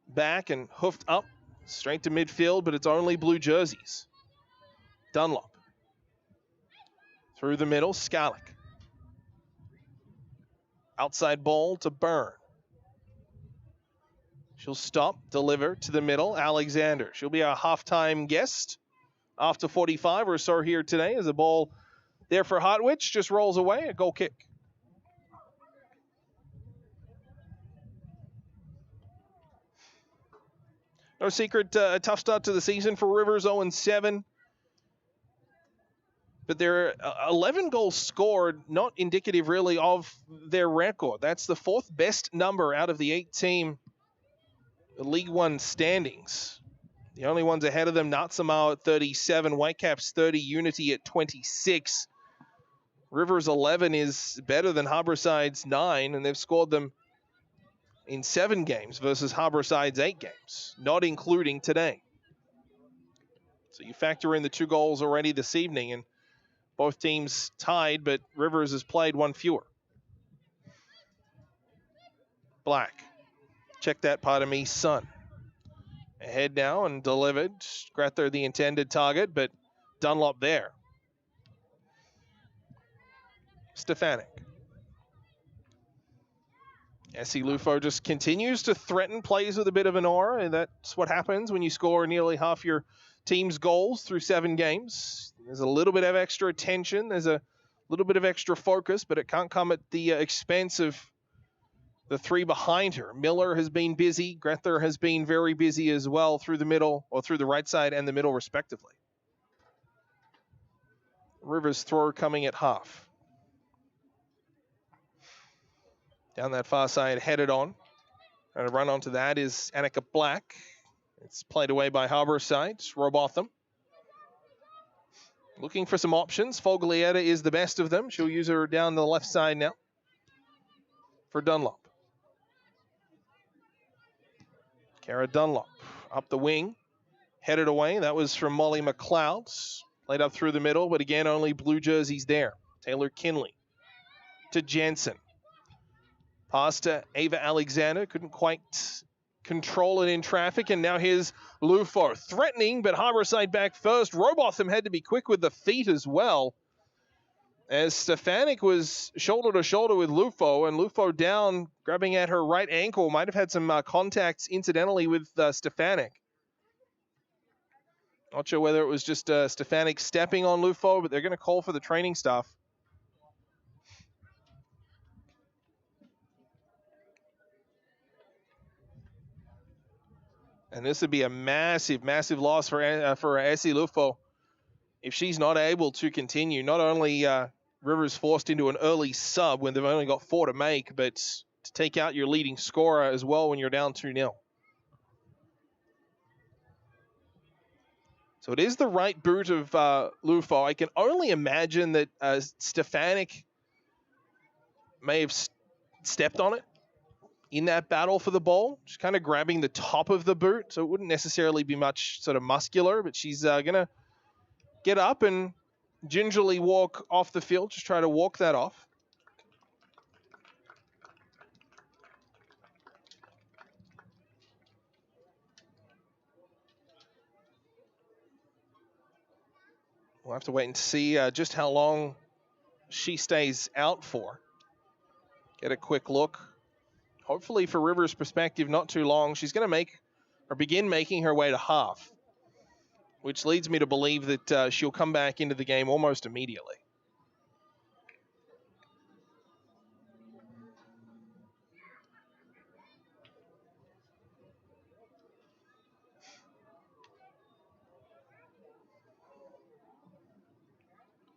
Back and hoofed up. Straight to midfield, but it's only blue jerseys. Dunlop. Through the middle, Skalik. Outside ball to Byrne. She'll stop, deliver to the middle, Alexander. She'll be our halftime guest after 45 or so here today, as a ball there for Hartwich just rolls away, a goal kick. No secret, a tough start to the season for Rivers, 0-7. But there are 11 goals scored, not indicative really of their record. That's the 4th best number out of the 8-team League One standings. The only ones ahead of them, Natsamau at 37, Whitecaps 30, Unity at 26. Rivers 11 is better than Harbourside's 9, and they've scored them in 7 games versus Harbourside's 8 games, not including today. So you factor in the 2 goals already this evening, and both teams tied, but Rivers has played 1 fewer. Black. Check that, pardon me, Sun. Ahead now and delivered. Grether the intended target, but Dunlop there. Stefanik. Essie Lufo just continues to threaten, plays with a bit of an aura, and that's what happens when you score nearly half your team's goals through 7 games. There's a little bit of extra attention, there's a little bit of extra focus, but it can't come at the expense of the 3 behind her. Miller has been busy, Grether has been very busy as well through the middle, or through the right side and the middle respectively. Rivers' throw coming at half. Down that far side, headed on. And a run onto that is Annika Black. It's played away by Harbourside. Robotham. Looking for some options. Foglietta is the best of them. She'll use her down the left side now for Dunlop. Kara Dunlop up the wing. Headed away. That was from Molly McLeod. Played up through the middle, but again, only blue jerseys there. Taylor Kinley to Jensen. Pass to Ava Alexander. Couldn't quite control it in traffic. And now here's Lufo. Threatening, but Harbourside back first. Robotham had to be quick with the feet as well, as Stefanik was shoulder to shoulder with Lufo. And Lufo down, grabbing at her right ankle. Might have had some contacts incidentally with Stefanik. Not sure whether it was just Stefanik stepping on Lufo, but they're going to call for the training staff. And this would be a massive, massive loss for Essie Lufo if she's not able to continue. Not only Rivers forced into an early sub when they've only got 4 to make, but to take out your leading scorer as well when you're down 2-0. So it is the right boot of Lufo. I can only imagine that Stefanik may have stepped on it in that battle for the ball. She's kind of grabbing the top of the boot, so it wouldn't necessarily be much sort of muscular, but she's going to get up and gingerly walk off the field, just try to walk that off. We'll have to wait and see just how long she stays out for. Get a quick look. Hopefully, for Rivers' perspective, not too long. She's going to begin making her way to half, which leads me to believe that she'll come back into the game almost immediately.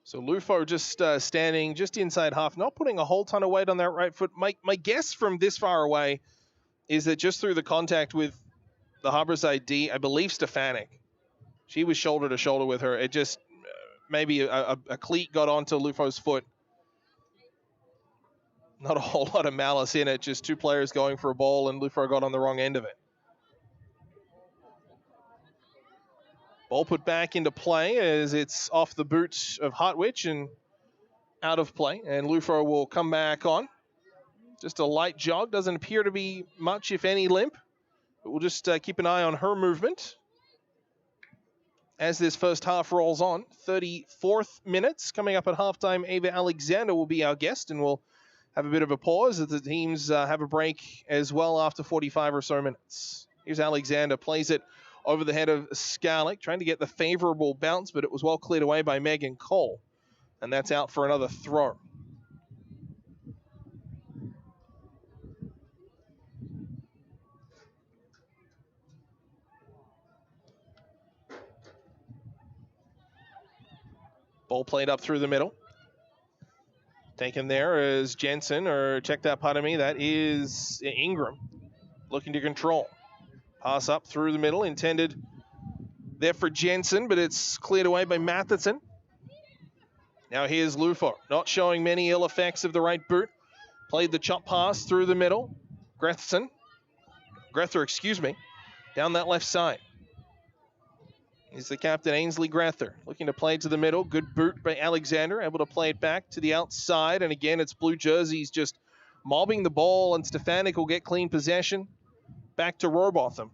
So Lufo just standing just inside half, not putting a whole ton of weight on that right foot. My guess from this far away is that just through the contact with the Harbourside D, I believe Stefanik, she was shoulder to shoulder with her. It just, maybe a cleat got onto Lufo's foot. Not a whole lot of malice in it, just 2 players going for a ball and Lufo got on the wrong end of it. Ball put back into play as it's off the boot of Hartwich and out of play. And Lufo will come back on. Just a light jog. Doesn't appear to be much, if any, limp. But we'll just keep an eye on her movement as this first half rolls on. 34th minutes. Coming up at halftime, Ava Alexander will be our guest. And we'll have a bit of a pause as the teams have a break as well after 45 or so minutes. Here's Alexander. Plays it over the head of Scarlick, trying to get the favorable bounce, but it was well cleared away by Megan Cole. And that's out for another throw. Ball played up through the middle. Taken there is Jensen, or check that, pardon me, that is Ingram looking to control. Pass up through the middle, intended there for Jensen, but it's cleared away by Matheson. Now here's Lufo, not showing many ill effects of the right boot. Played the chop pass through the middle. Grether, down that left side. Is the captain, Ainsley Grether, looking to play to the middle. Good boot by Alexander, able to play it back to the outside. And again, it's blue jerseys just mobbing the ball, and Stefanik will get clean possession. Back to Robotham.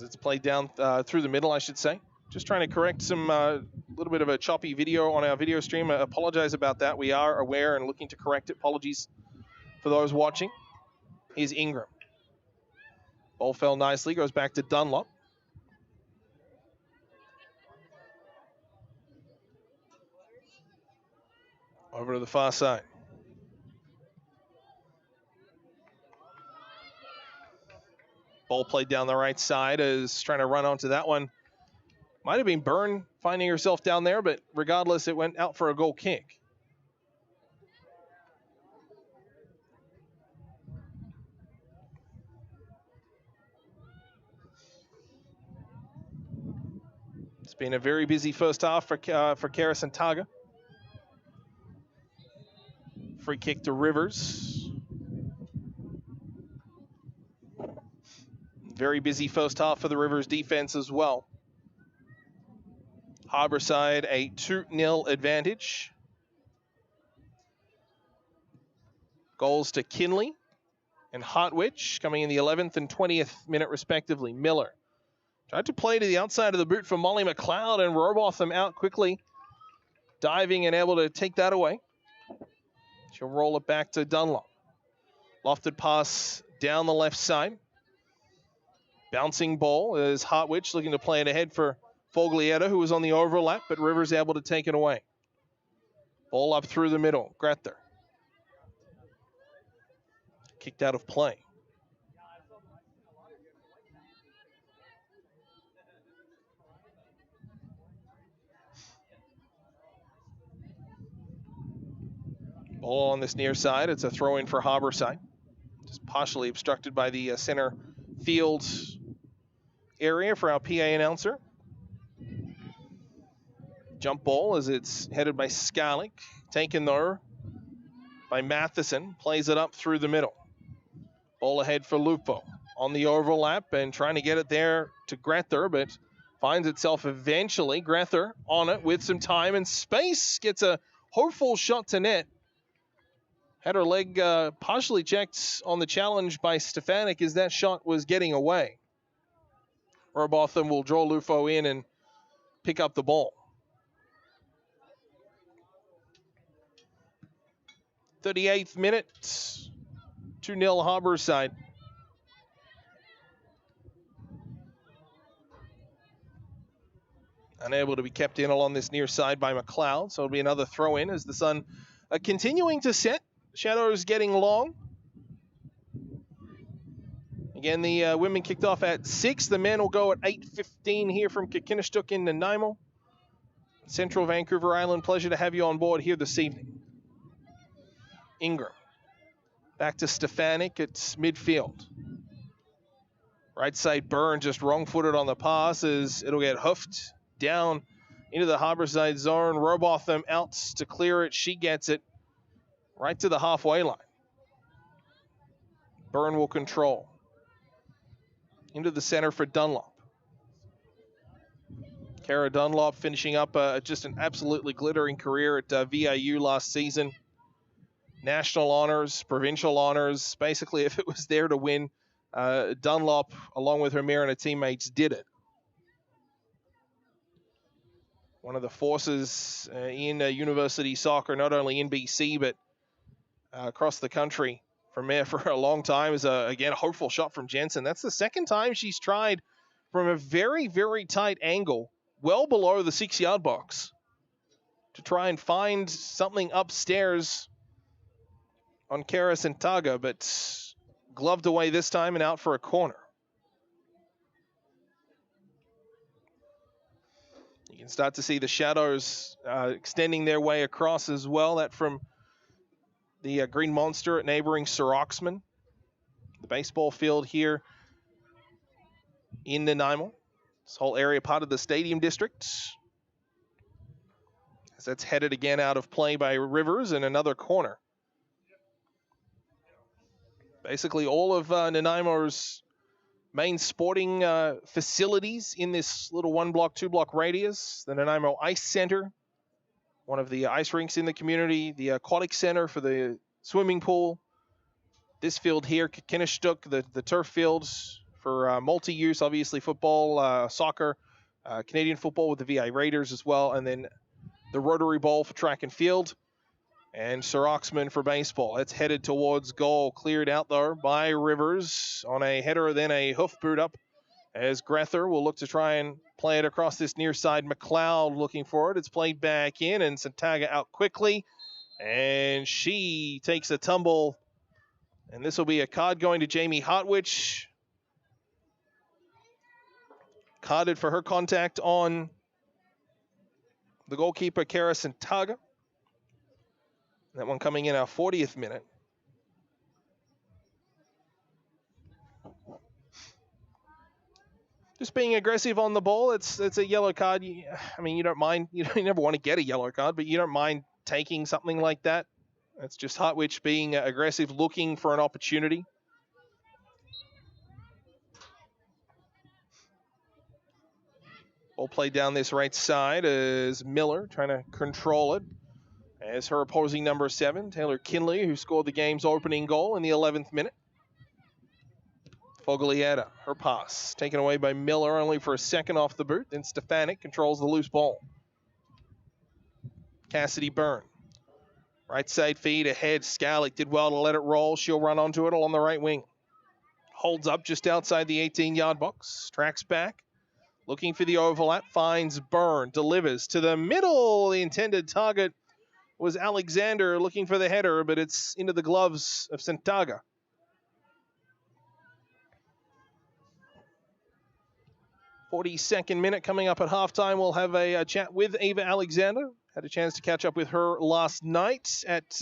As it's played down through the middle, I should say. Just trying to correct some little bit of a choppy video on our video stream. I apologize about that. We are aware and looking to correct it. Apologies for those watching. Here's Ingram. Ball fell nicely, goes back to Dunlop. Over to the far side. Ball played down the right side, is trying to run onto that one. Might have been Byrne finding herself down there, but regardless, it went out for a goal kick. It's been a very busy first half for Karis and Taga. Free kick to Rivers. Very busy first half for the Rivers defense as well. Harbourside a 2-0 advantage. Goals to Kinley and Hartwich coming in the 11th and 20th minute respectively. Miller tried to play to the outside of the boot for Molly McLeod and Robotham out quickly. Diving and able to take that away. She'll roll it back to Dunlop. Lofted pass down the left side. Bouncing ball is Hartwich looking to play it ahead for Foglietta, who was on the overlap, but Rivers able to take it away. Ball up through the middle. Grether. Kicked out of play. Ball on this near side. It's a throw in for Harbourside. Just partially obstructed by the center field area for our PA announcer. Jump ball as it's headed by Skarlik. Taken there by Matheson. Plays it up through the middle. Ball ahead for Lupo. On the overlap and trying to get it there to Grether, but finds itself eventually. Grether on it with some time and space. Gets a hopeful shot to net. Had her leg partially checked on the challenge by Stefanik as that shot was getting away. Robotham will draw Lufo in and pick up the ball. 38th minute, 2-0 Harbourside. Unable to be kept in along this near side by McLeod, so it'll be another throw in as the sun continuing to set. Shadows getting long. Again, the women kicked off at 6. The men will go at 8:15 here from Kakinishtuk in Nanaimo. Central Vancouver Island, pleasure to have you on board here this evening. Ingram. Back to Stefanik at midfield. Right side Byrne just wrong-footed on the pass as it'll get hoofed down into the Harbourside zone. Robotham out to clear it. She gets it right to the halfway line. Byrne will control. Into the center for Dunlop. Kara Dunlop finishing up just an absolutely glittering career at VIU last season. National honors, provincial honors. Basically, if it was there to win, Dunlop, along with her Mariner teammates, did it. One of the forces in university soccer, not only in BC, but across the country from there for a long time. Is again a hopeful shot from Jensen. That's the second time she's tried from a very, very tight angle, well below the 6-yard box, to try and find something upstairs on Karis and Taga, but gloved away this time and out for a corner. You can start to see the shadows extending their way across as well. That from the Green Monster at neighboring Sir Oxman. The baseball field here in Nanaimo. This whole area part of the stadium district. As that's headed again out of play by Rivers and another corner. Basically all of Nanaimo's main sporting facilities in this little 1-block, 2-block radius. The Nanaimo Ice Center, one of the ice rinks in the community, the aquatic center for the swimming pool. This field here, Kakinishtuk, the turf fields for multi-use, obviously football, soccer, Canadian football with the VA Raiders as well, and then the rotary ball for track and field, and Sir Oxman for baseball. It's headed towards goal, cleared out though by Rivers on a header, then a hoof boot up as Grether will look to try and play it across this near side. McLeod looking for it. It's played back in, and Santaga out quickly, and she takes a tumble, and this will be a card going to Jamie Hartwich. Carded for her contact on the goalkeeper, Kara Santaga. That one coming in our 40th minute. Just being aggressive on the ball, it's a yellow card. I mean, you don't mind. You never want to get a yellow card, but you don't mind taking something like that. It's just Hartwich being aggressive, looking for an opportunity. Ball played down this right side as Miller trying to control it. As her opposing number 7, Taylor Kinley, who scored the game's opening goal in the 11th minute. Foglietta, her pass, taken away by Miller, only for a second off the boot. Then Stefanik controls the loose ball. Cassidy Byrne. Right side feed ahead. Scarlick did well to let it roll. She'll run onto it along the right wing. Holds up just outside the 18-yard box. Tracks back. Looking for the overlap. Finds Byrne. Delivers to the middle. The intended target was Alexander looking for the header, but it's into the gloves of Santaga. 42nd minute coming up at halftime. We'll have a chat with Ava Alexander. Had a chance to catch up with her last night at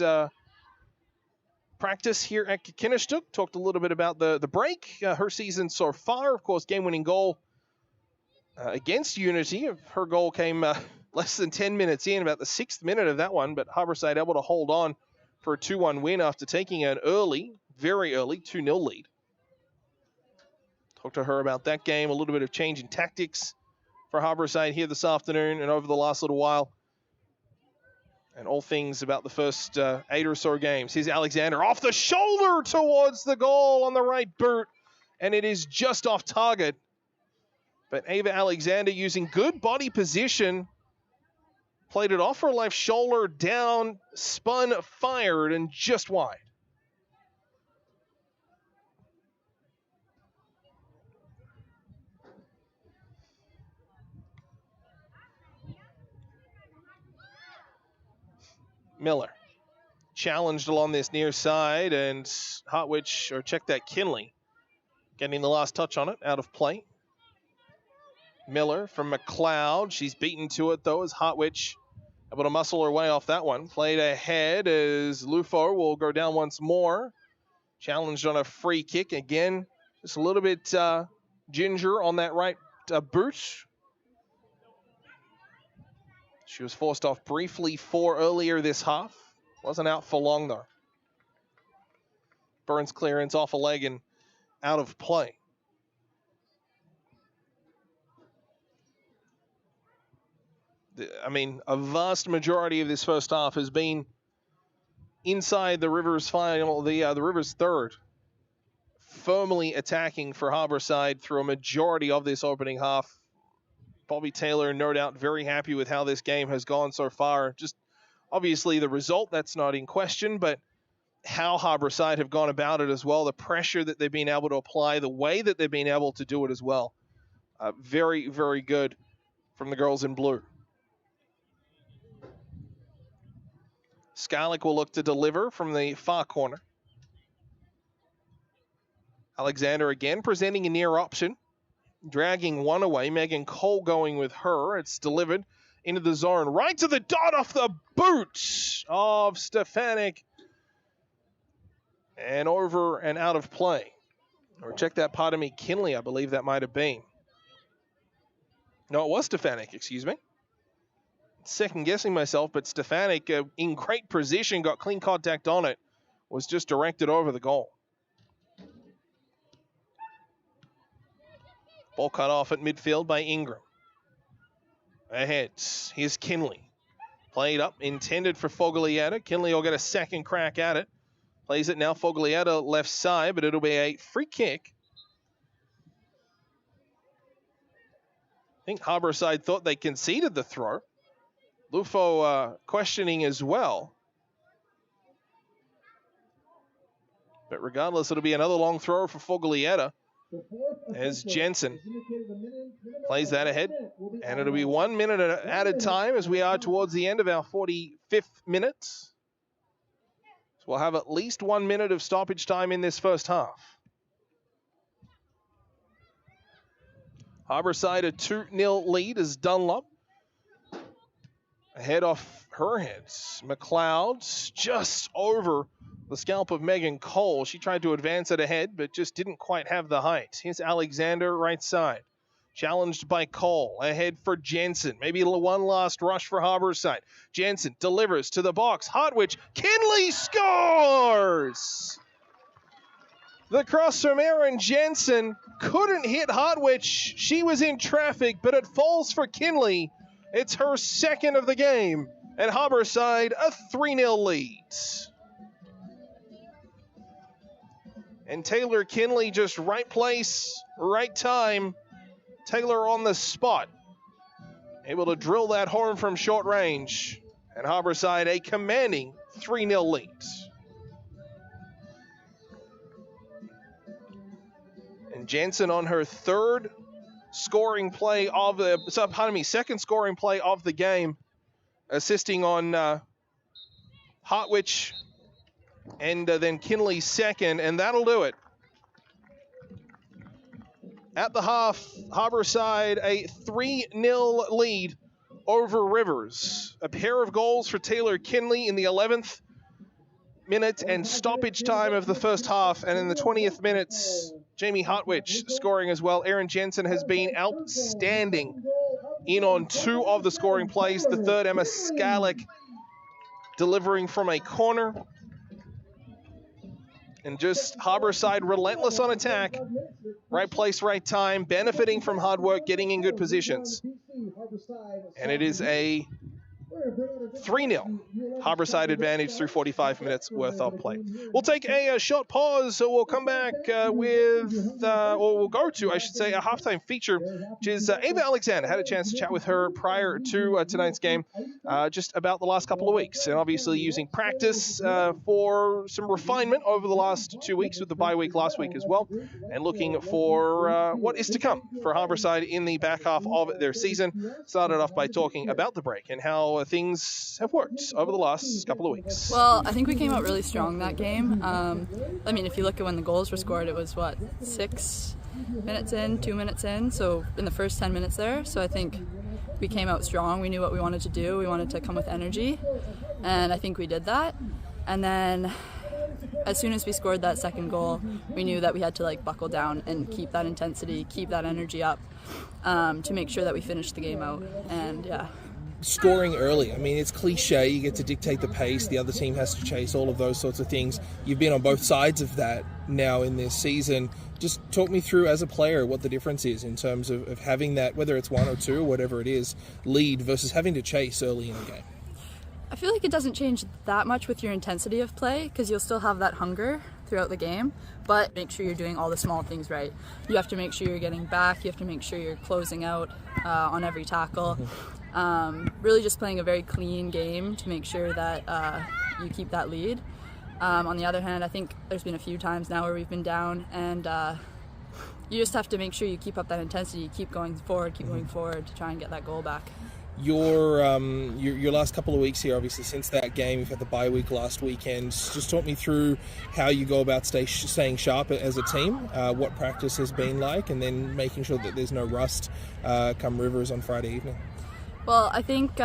practice here at Kinnistuk. Talked a little bit about the break, her season so far. Of course, game-winning goal against Unity. Her goal came less than 10 minutes in, about the 6th minute of that one, but Harbourside able to hold on for a 2-1 win after taking an early, very early 2-0 lead. Talked to her about that game, a little bit of change in tactics for Harbourside here this afternoon and over the last little while. And all things about the first 8 or so games. Here's Alexander off the shoulder towards the goal on the right boot. And it is just off target. But Ava Alexander using good body position. Played it off her left shoulder, down, spun, fired, and just wide. Miller challenged along this near side, and Hartwich, or check that, Kinley getting the last touch on it, out of play. Miller from McLeod. She's beaten to it, though, as Hartwich able to muscle her way off that one. Played ahead as Lufo will go down once more. Challenged on a free kick. Again, just a little bit ginger on that right boot. She was forced off briefly earlier this half. Wasn't out for long, though. Burns clearance off a leg and out of play. I mean, a vast majority of this first half has been inside the Rivers final, the Rivers third, firmly attacking for Harbourside through a majority of this opening half. Bobby Taylor, no doubt, very happy with how this game has gone so far. Just obviously the result, that's not in question, but how Harbourside have gone about it as well, the pressure that they've been able to apply, the way that they've been able to do it as well. Very, very good from the girls in blue. Scarlick will look to deliver from the far corner. Alexander again presenting a near option. Dragging one away. Megan Cole going with her. It's delivered into the zone. Right to the dot off the boot of Stefanik. And over and out of play. Or check that, pardon me, Kinley, I believe that might have been. No, it was Stefanik, excuse me. Second guessing myself, but Stefanik in great position, got clean contact on it. Was just directed over the goal. Ball cut off at midfield by Ingram. Ahead, here's Kinley. Played up, intended for Foglietta. Kinley will get a second crack at it. Plays it now, Foglietta left side, but it'll be a free kick think Harbourside thought they conceded the throw. Lufo questioning as well. But regardless, it'll be another long throw for Foglietta as Jensen plays that ahead. And it'll be 1 minute at added time as we are towards the end of our 45th minute. So we'll have at least 1 minute of stoppage time in this first half. Harbourside a 2-0 lead as Dunlop ahead off her heads. McLeod's just over the scalp of Megan Cole. She tried to advance it ahead, but just didn't quite have the height. Here's Alexander, right side. Challenged by Cole. Ahead for Jensen. Maybe one last rush for Harbourside. Jensen delivers to the box. Hartwich. Kinley scores! The cross from Erin Jensen couldn't hit Hartwich. She was in traffic, but it falls for Kinley. It's her second of the game. And Harbourside a 3-0 lead. And Taylor Kinley just right place, right time. Taylor on the spot. Able to drill that horn from short range. And Harbourside a commanding 3-0 lead. And Jensen on her second scoring play of the game. Assisting on Hartwich. And then Kinley's second, and that'll do it. At the half, Harbourside a 3-0 lead over Rivers. A pair of goals for Taylor Kinley in the 11th minute and stoppage time of the first half. And in the 20th minutes, Jamie Hartwich scoring as well. Erin Jensen has been outstanding in on 2 of the scoring plays. The third, Emma Skalick delivering from a corner. And just Harbourside relentless on attack. Right place, right time, benefiting from hard work, getting in good positions. And it is a 3-0 Harbourside advantage through 45 minutes worth of play. We'll take a short pause, so we'll come back or we'll go to, I should say, a halftime feature, which is Ava Alexander. Had a chance to chat with her prior to tonight's game, just about the last couple of weeks, and obviously using practice for some refinement over the last 2 weeks, with the bye week last week as well, and looking for what is to come for Harbourside in the back half of their season. Started off by talking about the break and how things have worked over the last couple of weeks. Well, I think we came out really strong that game. If you look at when the goals were scored, it was 6 minutes in, 2 minutes in, so in the first 10 minutes there. So I think we came out strong. We knew what we wanted to do. We wanted to come with energy, and I think we did that. And then as soon as we scored that second goal, we knew that we had to buckle down and keep that intensity, keep that energy up, to make sure that we finished the game out. And yeah. Scoring early, it's cliche, you get to dictate the pace, the other team has to chase, all of those sorts of things. You've been on both sides of that now in this season. Just talk me through, as a player, what the difference is in terms of having that, whether it's 1 or 2 or whatever it is, lead versus having to chase early in the game. I feel like it doesn't change that much with your intensity of play, because you'll still have that hunger throughout the game, but make sure you're doing all the small things right. You have to make sure you're getting back, you have to make sure you're closing out on every tackle. Really just playing a very clean game to make sure that you keep that lead. On the other hand, I think there's been a few times now where we've been down, and you just have to make sure you keep up that intensity, you keep going forward to try and get that goal back. Your last couple of weeks here, obviously, since that game, you've had the bye week last weekend. Just talk me through how you go about staying sharp as a team, what practice has been like, and then making sure that there's no rust come Rivers on Friday evening. Well, I think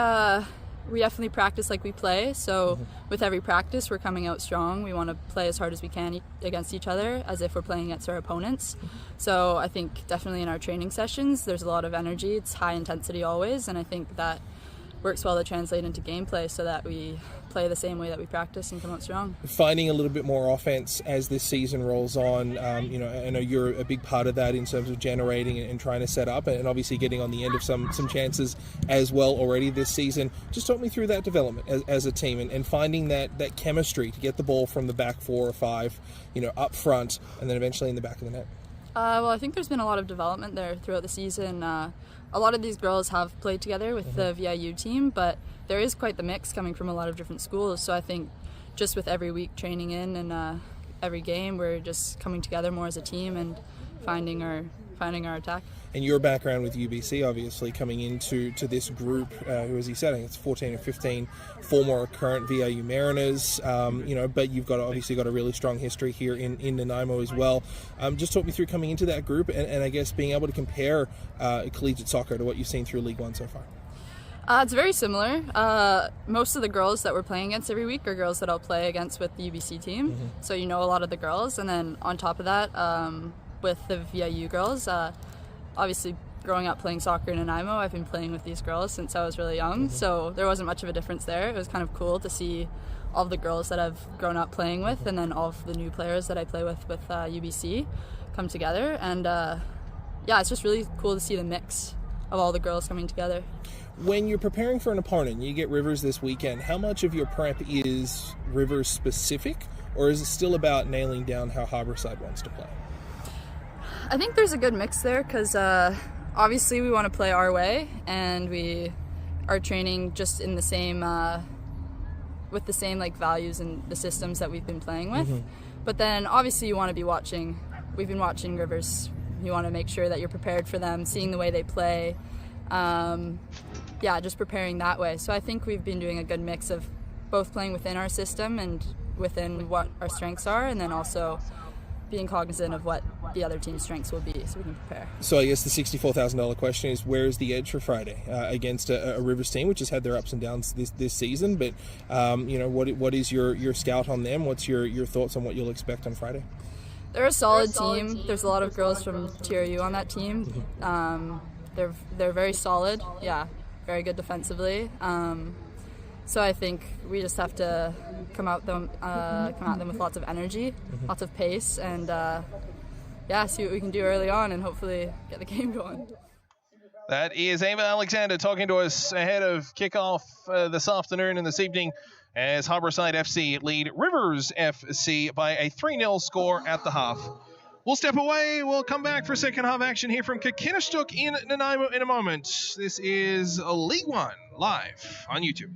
we definitely practice like we play, so with every practice we're coming out strong. We want to play as hard as we can against each other, as if we're playing against our opponents. So I think definitely in our training sessions there's a lot of energy, it's high intensity always, and I think that works well to translate into gameplay so that we play the same way that we practice and come out strong. Finding a little bit more offense as this season rolls on, I know you're a big part of that in terms of generating and trying to set up, and obviously getting on the end of some chances as well already this season. Just talk me through that development as a team and finding that chemistry to get the ball from the back 4 or 5, up front, and then eventually in the back of the net. Well, I think there's been a lot of development there throughout the season. A lot of these girls have played together with the VIU team, but there is quite the mix coming from a lot of different schools. So I think just with every week training in and every game, we're just coming together more as a team and finding our attack. And your background with UBC, obviously, coming into this group, who, as you said, I think it's 14 and 15 former or current VIU Mariners, but you've obviously got a really strong history here in Nanaimo as well. Just talk me through coming into that group and I guess being able to compare collegiate soccer to what you've seen through League One so far. It's very similar. Most of the girls that we're playing against every week are girls that I'll play against with the UBC team. So you know a lot of the girls. And then on top of that, with the VIU girls, obviously growing up playing soccer in Nanaimo, I've been playing with these girls since I was really young. So there wasn't much of a difference there. It was kind of cool to see all the girls that I've grown up playing with and then all of the new players that I play with UBC come together. And it's just really cool to see the mix of all the girls coming together. When you're preparing for an opponent, you get Rivers this weekend, how much of your prep is Rivers specific, or is it still about nailing down how Harbourside wants to play? I think there's a good mix there because obviously we want to play our way and we are training just in the same with the same like values and the systems that we've been playing with. But then obviously you want to be watching. We've been watching Rivers. You want to make sure that you're prepared for them, seeing the way they play. Just preparing that way. So I think we've been doing a good mix of both playing within our system and within what our strengths are, and then also being cognizant of what the other team's strengths will be so we can prepare. So I guess the $64,000 question is, where is the edge for Friday against a Rivers team which has had their ups and downs this season, but what is your scout on them? What's your thoughts on what you'll expect on Friday? They're a solid team. There's a lot of girls from TRU on that team. They're very solid, very good defensively. So I think we just have to come at them with lots of energy, lots of pace, and see what we can do early on and hopefully get the game going. That is Ava Alexander talking to us ahead of kickoff this afternoon and this evening as Harbourside FC lead Rivers FC by a 3-0 score at the half. We'll step away. We'll come back for second half action here from Kakinishtuk in Nanaimo in a moment. This is League One live on YouTube.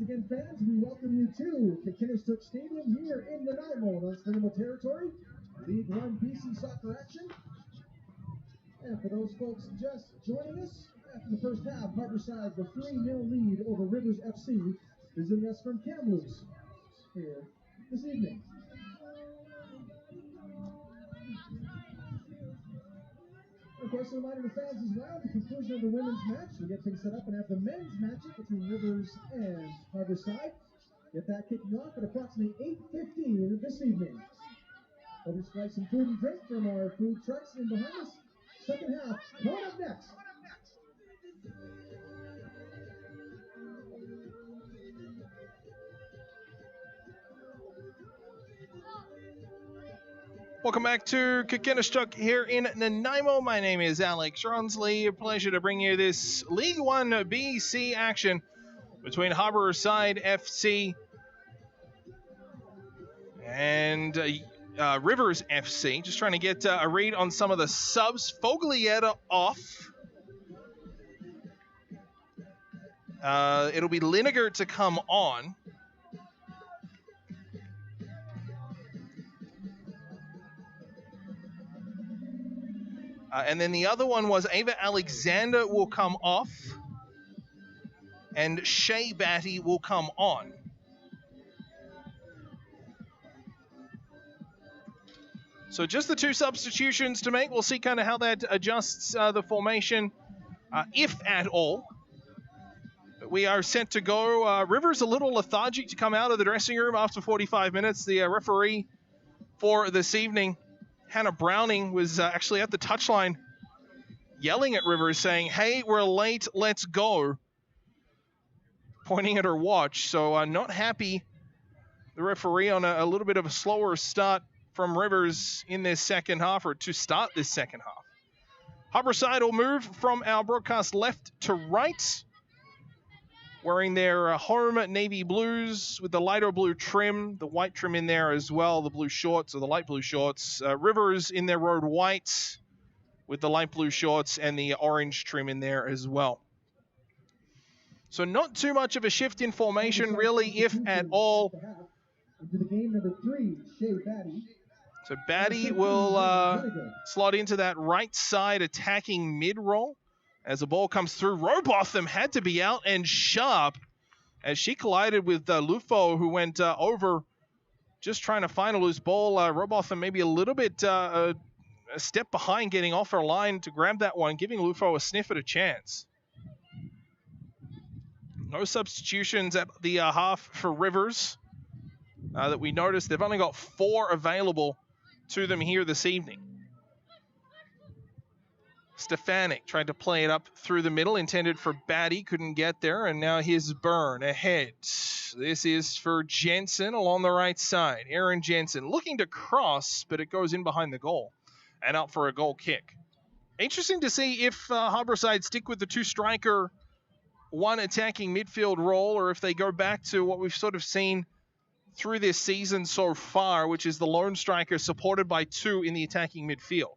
again, fans. We welcome you to Kakinishtuk Stadium here in Nanaimo, Nanaimo territory. League One BC soccer action. And for those folks just joining us, after the first half, Harbourside the 3-0 lead over Rivers FC, visiting us from Kamloops here this evening. Of course, a reminder to fans as well, at the conclusion of the women's match, we get things set up and have the men's matchup between Rivers and Harbourside. Get that kicking off at approximately 8:15 this evening. We'll display some food and drink from our food trucks in behind us. Second half, coming up next. Welcome back to Kakinishtuk here in Nanaimo. My name is Alex Ronsley. A pleasure to bring you this League One BC action between Harbourside FC and Rivers FC. Just trying to get a read on some of the subs. Foglietta off. It'll be Lineker to come on. And then the other one was Ava Alexander will come off. And Shea Batty will come on. So just the two substitutions to make. We'll see kind of how that adjusts the formation, if at all. But we are set to go. Rivers a little lethargic to come out of the dressing room after 45 minutes. The referee for this evening, Hannah Browning, was actually at the touchline yelling at Rivers saying, "Hey, we're late, let's go," pointing at her watch. So not happy, the referee, on a little bit of a slower start from Rivers in this second half, or to start this second half. Harbourside will move from our broadcast left to right, wearing their home navy blues with the lighter blue trim, the white trim in there as well, the blue shorts, or the light blue shorts. Rivers in their road whites with the light blue shorts and the orange trim in there as well. So not too much of a shift in formation, really, if at all. Into the game, number 3, Shea Batty. So Batty will slot into that right side attacking mid-roll. As the ball comes through, Robotham had to be out, and Sharp, as she collided with Lufo, who went over, just trying to find a loose ball. Robotham maybe a little bit a step behind, getting off her line to grab that one, giving Lufo a sniff at a chance. No substitutions at the half for Rivers that we noticed. They've only got 4 available to them here this evening. Stefanik tried to play it up through the middle, intended for Batty, couldn't get there, and now here's Byrne ahead. This is for Jensen along the right side. Aaron Jensen looking to cross, but it goes in behind the goal and up for a goal kick. Interesting to see if Harbourside stick with the 2-striker, 1 attacking midfield role, or if they go back to what we've sort of seen through this season so far, which is the lone striker supported by 2 in the attacking midfield.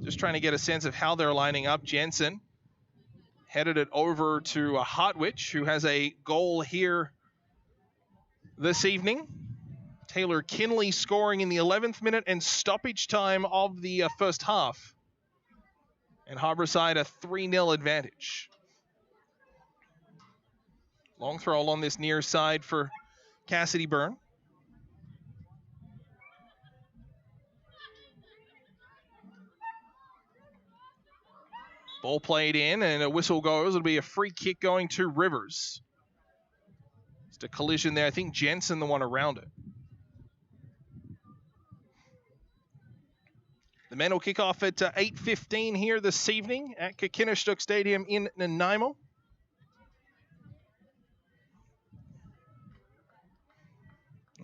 Just trying to get a sense of how they're lining up. Jensen headed it over to Hartwich, who has a goal here this evening. Taylor Kinley scoring in the 11th minute and stoppage time of the first half. And Harbourside a 3-0 advantage. Long throw along this near side for Cassidy Byrne. Ball played in, and a whistle goes. It'll be a free kick going to Rivers. Just a collision there. I think Jensen the one around it. The men will kick off at 8:15 here this evening at Kakinishtuk Stadium in Nanaimo.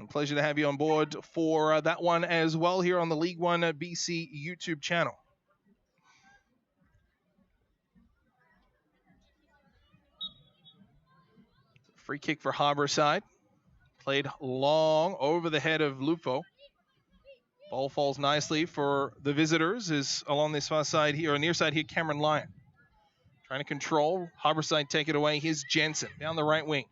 A pleasure to have you on board for that one as well here on the League One BC YouTube channel. Free kick for Harbourside. Played long over the head of Lufo. Ball falls nicely for the visitors, is along this far side here, or near side here, Cameron Lyon. Trying to control. Harbourside take it away. Here's Jensen down the right wing.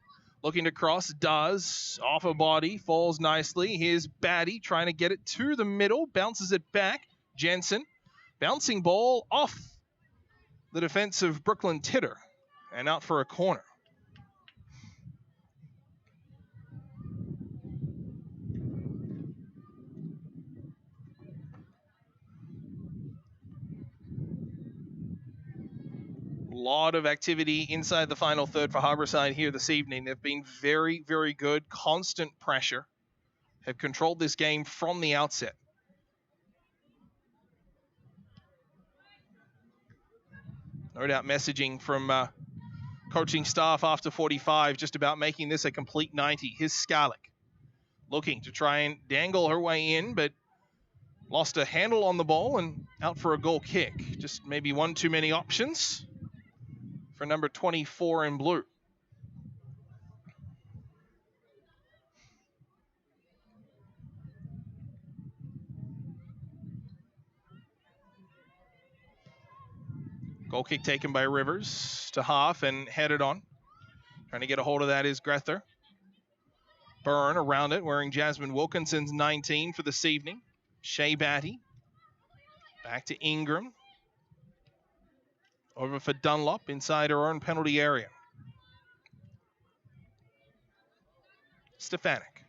Looking to cross. Does. Off a body. Falls nicely. Here's Batty trying to get it to the middle. Bounces it back. Jensen. Bouncing ball off the defense of Brooklyn Titter. And out for a corner. Lot of activity inside the final third for Harbourside here this evening. They've been very, very good. Constant pressure. Have controlled this game from the outset. No doubt messaging from coaching staff after 45 just about making this a complete 90. Here's Skarlik looking to try and dangle her way in, but lost a handle on the ball and out for a goal kick. Just maybe one too many options for number 24 in blue. Goal kick taken by Rivers to half and headed on. Trying to get a hold of that is Grether. Byrne around it, wearing Jasmine Wilkinson's 19 for this evening. Shea Batty. Back to Ingram. Over for Dunlop inside her own penalty area. Stefanik.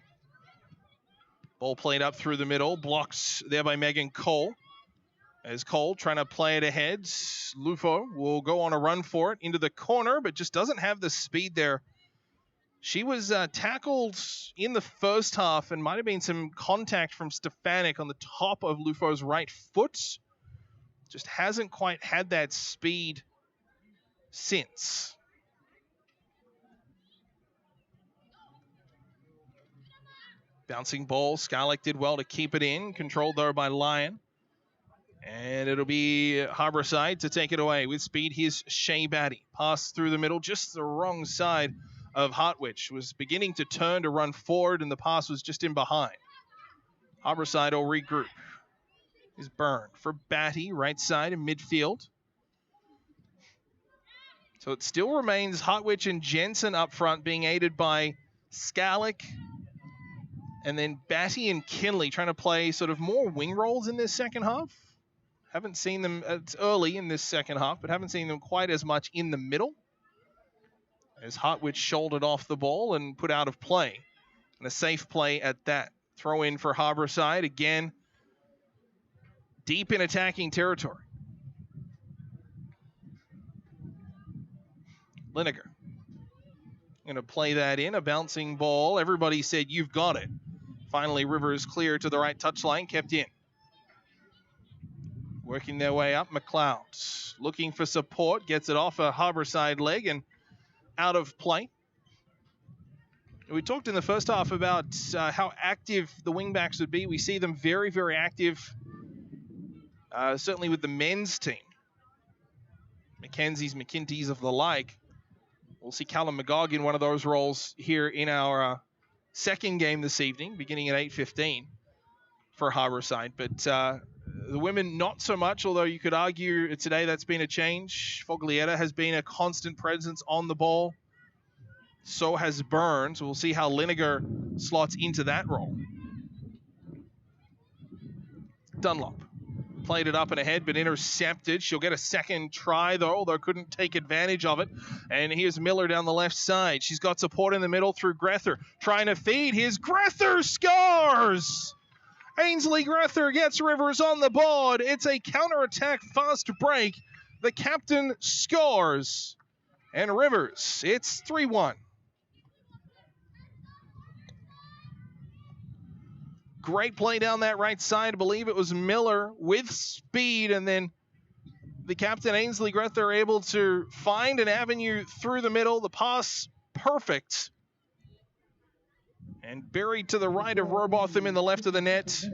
Ball played up through the middle. Blocked there by Megan Cole. As Cole trying to play it ahead. Lufo will go on a run for it into the corner, but just doesn't have the speed there. She was tackled in the first half and might have been some contact from Stefanik on the top of Lufo's right foot. Just hasn't quite had that speed since. Bouncing ball. Skarlik did well to keep it in. Controlled though by Lyon. And it'll be Harbourside to take it away with speed. Here's Shea Batty. Pass through the middle, just the wrong side of Hartwich. Was beginning to turn to run forward, and the pass was just in behind. Harbourside will regroup. Is Byrne for Batty, right side in midfield. So it still remains Hartwich and Jensen up front, being aided by Skarlik. And then Batty and Kinley trying to play sort of more wing roles in this second half. Haven't seen them, it's early in this second half, but haven't seen them quite as much in the middle. As Hartwich shouldered off the ball and put out of play. And a safe play at that. Throw in for Harbourside. Again, deep in attacking territory. Lineker. Going to play that in. A bouncing ball. Everybody said, you've got it. Finally, Rivers clear to the right touchline. Kept in. Working their way up. McLeod looking for support. Gets it off a Harbourside leg and out of play. We talked in the first half about how active the wingbacks would be. We see them very, very active, certainly with the men's team. McKenzie's, McKinty's of the like. We'll see Callum McGogg in one of those roles here in our second game this evening, beginning at 8:15 for Harbourside. But the women, not so much, although you could argue today that's been a change. Foglietta has been a constant presence on the ball. So has Burns. We'll see how Lineker slots into that role. Dunlop played it up and ahead, but intercepted. She'll get a second try, though, although couldn't take advantage of it. And here's Miller down the left side. She's got support in the middle through Grether. Trying to feed. Here's Grether, scores! Ainsley Grether gets Rivers on the board. It's a counterattack fast break. The captain scores. And Rivers, it's 3-1. Great play down that right side. I believe it was Miller with speed, and then the captain, Ainsley Grether, able to find an avenue through the middle. The pass perfect. And buried to the right of Robotham in the left of the net. So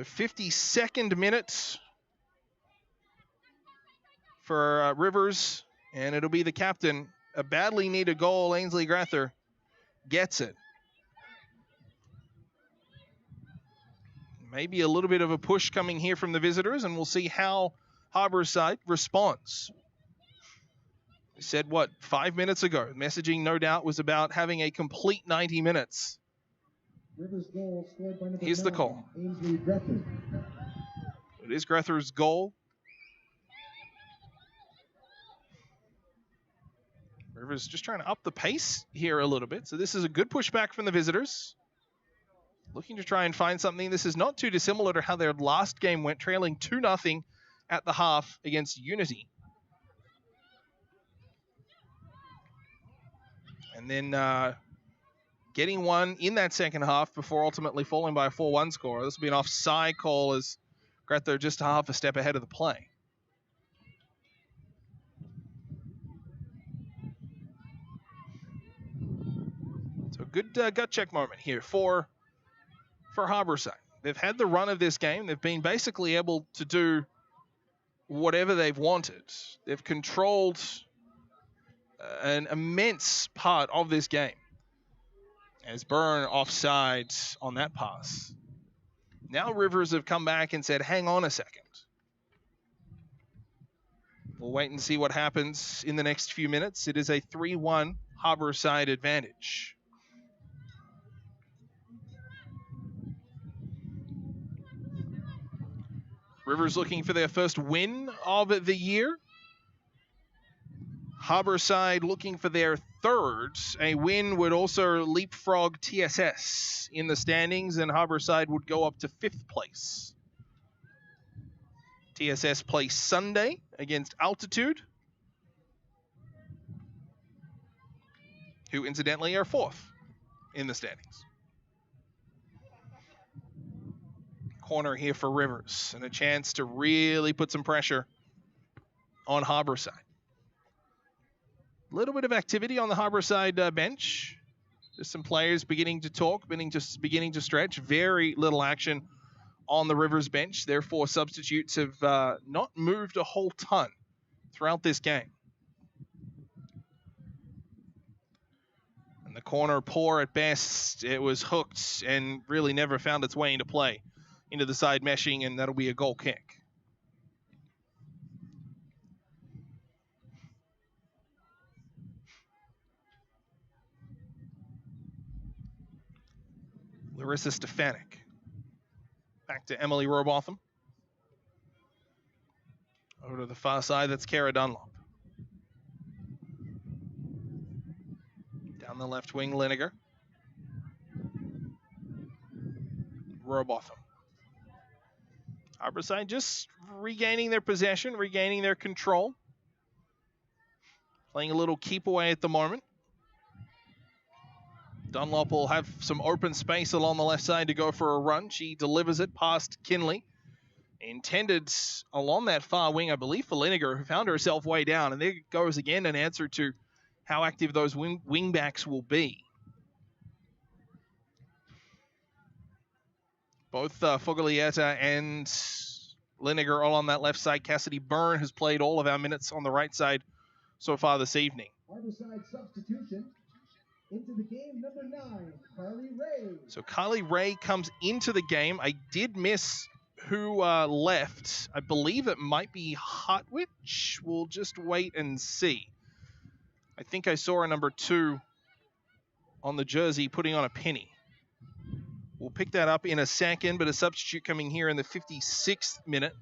52nd minute for Rivers, and it'll be the captain. A badly needed goal. Ainsley Grether gets it. Maybe a little bit of a push coming here from the visitors, and we'll see how Harbourside responds. We said, 5 minutes ago? Messaging, no doubt, was about having a complete 90 minutes. Rivers goal scored by number Here's the 9, call. Ainsley Grether. It is Grether's goal. Rivers just trying to up the pace here a little bit. So this is a good pushback from the visitors. Looking to try and find something. This is not too dissimilar to how their last game went, trailing 2-0 at the half against Unity. And then getting one in that second half before ultimately falling by a 4-1 score. This will be an offside call as Grether just half a step ahead of the play. So good gut check moment here for Harbourside. They've had the run of this game. They've been basically able to do whatever they've wanted. They've controlled an immense part of this game. As Byrne offside on that pass. Now Rivers have come back and said, hang on a second. We'll wait and see what happens in the next few minutes. It is a 3-1 Harbourside advantage. Rivers looking for their first win of the year. Harbourside looking for their third. A win would also leapfrog TSS in the standings, and Harbourside would go up to 5th place. TSS plays Sunday against Altitude, who incidentally are 4th in the standings. Corner here for Rivers, and a chance to really put some pressure on Harbourside. A little bit of activity on the Harbourside bench. Just some players beginning to talk, beginning to stretch. Very little action on the Rivers bench. Therefore, substitutes have not moved a whole ton throughout this game. And the corner poor at best. It was hooked and really never found its way into play, into the side meshing, and that'll be a goal kick. Larissa Stefanik. Back to Emily Robotham. Over to the far side, that's Kara Dunlop. Down the left wing, Liniger. Robotham. Harbourside just regaining their possession, regaining their control. Playing a little keep away at the moment. Dunlop will have some open space along the left side to go for a run. She delivers it past Kinley. Intended along that far wing, I believe, for Liniger, who found herself way down. And there goes again an answer to how active those wing backs will be. Both Foglietta and Liniger all on that left side. Cassidy Byrne has played all of our minutes on the right side so far this evening. Harbourside substitution. Into the game, number 9, Carly Ray. So Carly Ray comes into the game. I did miss who left. I believe it might be Hotwich. We'll just wait and see. I think I saw a number 2 on the jersey putting on a penny. We'll pick that up in a second, but a substitute coming here in the 56th minute.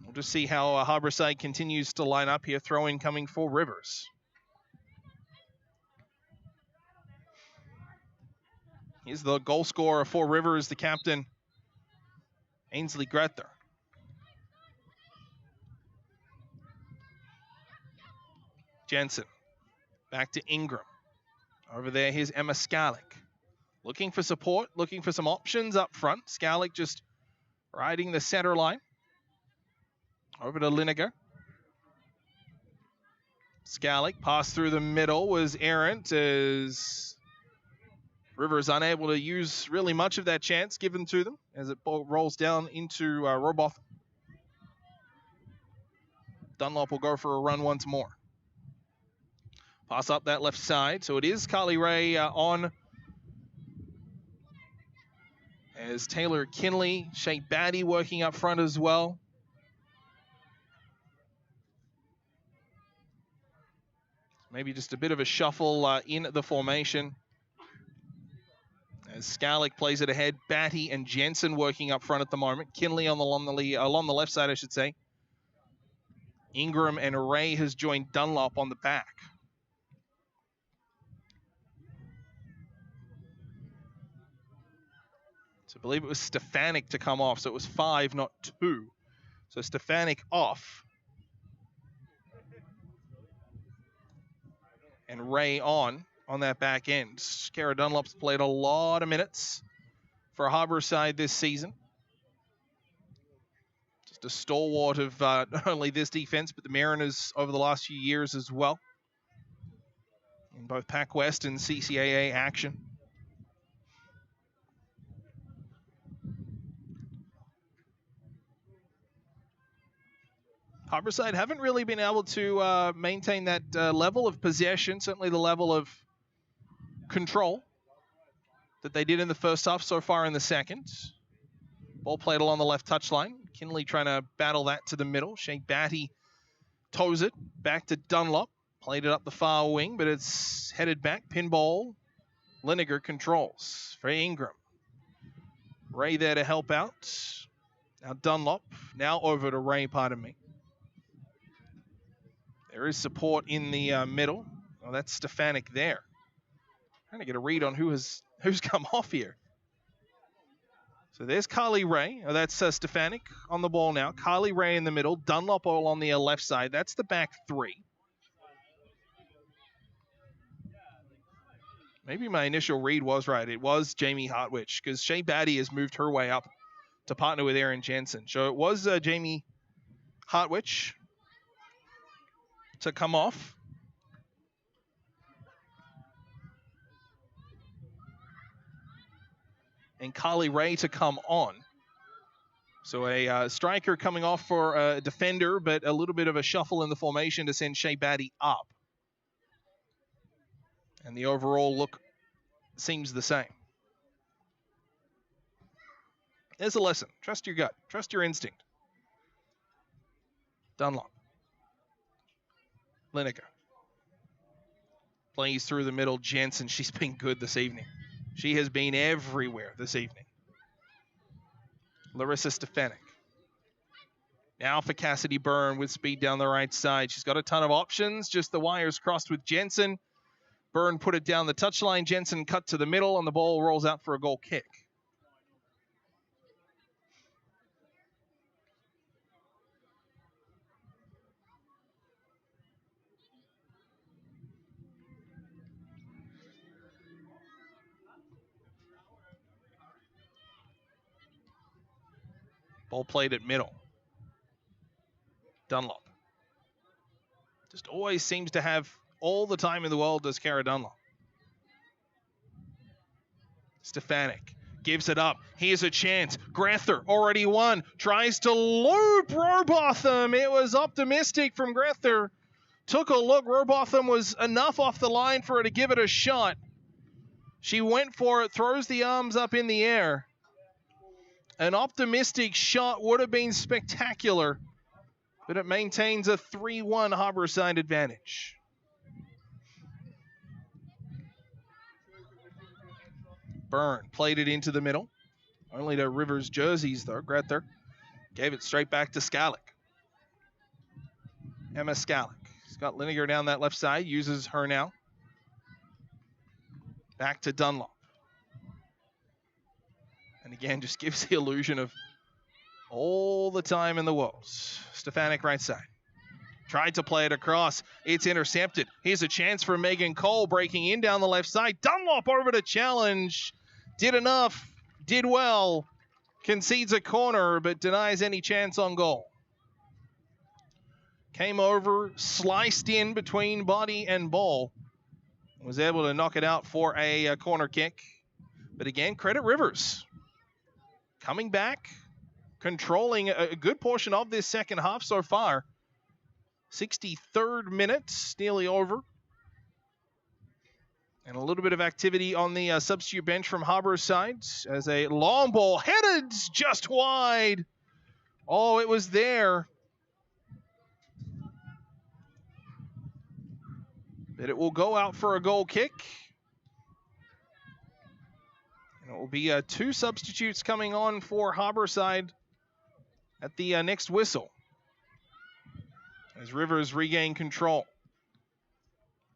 We'll just see how Harbourside continues to line up here. Throw in coming for Rivers. Here's the goal scorer for Rivers, the captain, Ainsley Grether. Jensen. Back to Ingram. Over there, here's Emma Skarlik. Looking for support, looking for some options up front. Skarlik just riding the center line. Over to Liniger. Skarlik passed through the middle, was errant as Rivers unable to use really much of that chance given to them as it rolls down into Roboth. Dunlop will go for a run once more. Pass up that left side. So it is Carly Ray on. as Taylor Kinley, Shea Batty working up front as well. Maybe just a bit of a shuffle in the formation. As Skarlik plays it ahead, Batty and Jensen working up front at the moment. Kinley along the left side, I should say. Ingram and Ray has joined Dunlop on the back. So I believe it was Stefanik to come off, so it was 5, not 2. So Stefanik off. And Ray on that back end. Cara Dunlop's played a lot of minutes for Harbourside this season. Just a stalwart of not only this defense, but the Mariners over the last few years as well. In both Pac West and CCAA action. Harbourside haven't really been able to maintain that level of possession, certainly the level of control that they did in the first half, so far in the second. Ball played along the left touchline. Kinley trying to battle that to the middle. Shea Batty toes it back to Dunlop. Played it up the far wing, but it's headed back. Pinball. Lineker controls for Ingram. Ray there to help out. Now Dunlop. Now over to Ray, pardon me. There is support in the middle. Oh, that's Stefanik there. Trying to get a read on who's come off here. So there's Carly Ray. Oh, that's Stefanik on the ball now. Carly Ray in the middle. Dunlop all on the left side. That's the back three. Maybe my initial read was right. It was Jamie Hartwich because Shea Batty has moved her way up to partner with Aaron Jensen. So it was Jamie Hartwich to come off. And Carly Ray to come on. So a striker coming off for a defender, but a little bit of a shuffle in the formation to send Shea Batty up. And the overall look seems the same. There's a lesson. Trust your gut. Trust your instinct. Dunlop. Lineker. Plays through the middle. Jensen, she's been good this evening. She has been everywhere this evening. Larissa Stefanik. Now for Cassidy Byrne with speed down the right side. She's got a ton of options. Just the wires crossed with Jensen. Byrne put it down the touchline. Jensen cut to the middle, and the ball rolls out for a goal kick. Ball played at middle. Dunlop. Just always seems to have all the time in the world does Cara Dunlop. Stefanik gives it up. Here's a chance. Grether already won. Tries to loop Robotham. It was optimistic from Grether. Took a look. Robotham was enough off the line for her to give it a shot. She went for it. Throws the arms up in the air. An optimistic shot would have been spectacular, but it maintains a 3-1 Harbourside advantage. Byrne played it into the middle. Only to Rivers' jerseys, though. Grether gave it straight back to Skarlik. Emma Skarlik. She's got Lineker down that left side. Uses her now. Back to Dunlop. And again, just gives the illusion of all the time in the world. Stefanik right side. Tried to play it across. It's intercepted. Here's a chance for Megan Cole breaking in down the left side. Dunlop over to challenge. Did enough. Did well. Concedes a corner, but denies any chance on goal. Came over, sliced in between body and ball. Was able to knock it out for a corner kick. But again, credit Rivers. Coming back, controlling a good portion of this second half so far. 63rd minute, nearly over. And a little bit of activity on the substitute bench from Harbourside as a long ball headed just wide. Oh, it was there. But it will go out for a goal kick. And it will be 2 substitutes coming on for Harbourside at the next whistle, as Rivers regain control.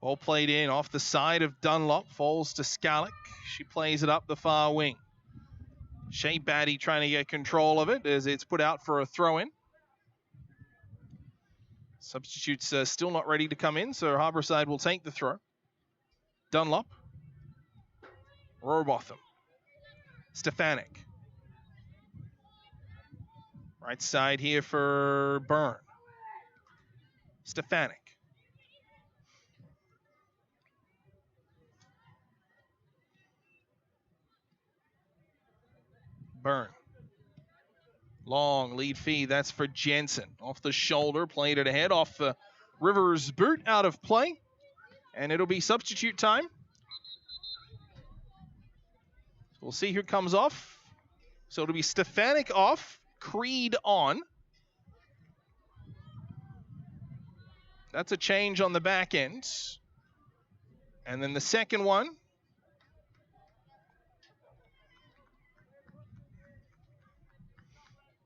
Ball played in off the side of Dunlop, falls to Skallick. She plays it up the far wing. Shea Batty trying to get control of it as it's put out for a throw-in. Substitutes still not ready to come in, so Harbourside will take the throw. Dunlop. Robotham. Stefanik. Right side here for Byrne. Stefanik. Byrne. Long lead feed. That's for Jensen. Off the shoulder. Played it ahead. Off the Rivers' boot. Out of play. And it'll be substitute time. We'll see who comes off. So it'll be Stefanik off. Creed on. That's a change on the back end. And then the second one.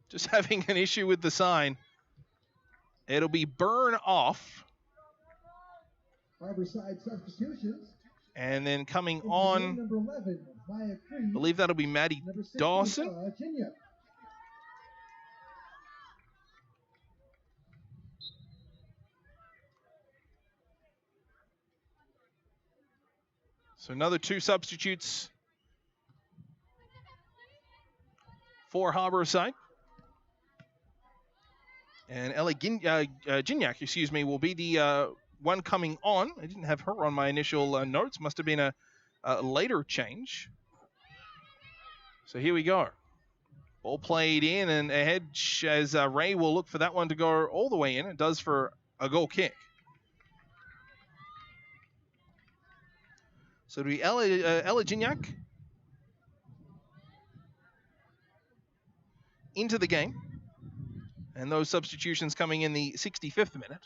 Just having an issue with the sign. It'll be Byrne off. Harbourside substitutions. And then coming on, number 11, Maya Creed. I believe that'll be Maddie Number 16, Dawson. Virginia. So another 2 substitutes for Harbourside. And Ellie Gignac, will be the one coming on. I didn't have her on my initial notes. Must have been a later change. So here we go. Ball played in and ahead as Ray will look for that one to go all the way in. It does for a goal kick. So it'll be Ella Gignac into the game. And those substitutions coming in the 65th minute.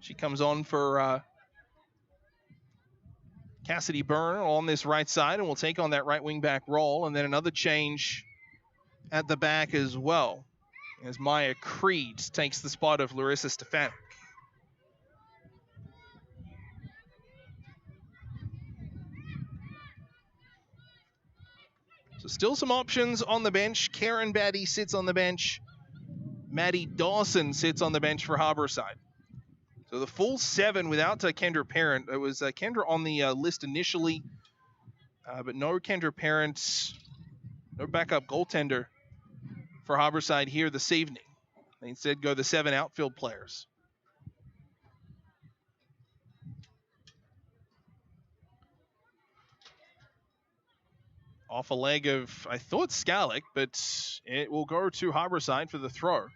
She comes on for Cassidy Byrne on this right side and will take on that right wing back role. And then another change at the back as well, as Maya Creed takes the spot of Larissa Stefanik. So still some options on the bench. Karen Batty sits on the bench. Maddie Dawson sits on the bench for Harbourside. So the full 7 without Kendra Parent. It was Kendra on the list initially, but no Kendra Parent, no backup goaltender for Harbourside here this evening. They instead go the 7 outfield players. Off a leg of, I thought, Skallick, but it will go to Harbourside for the throw.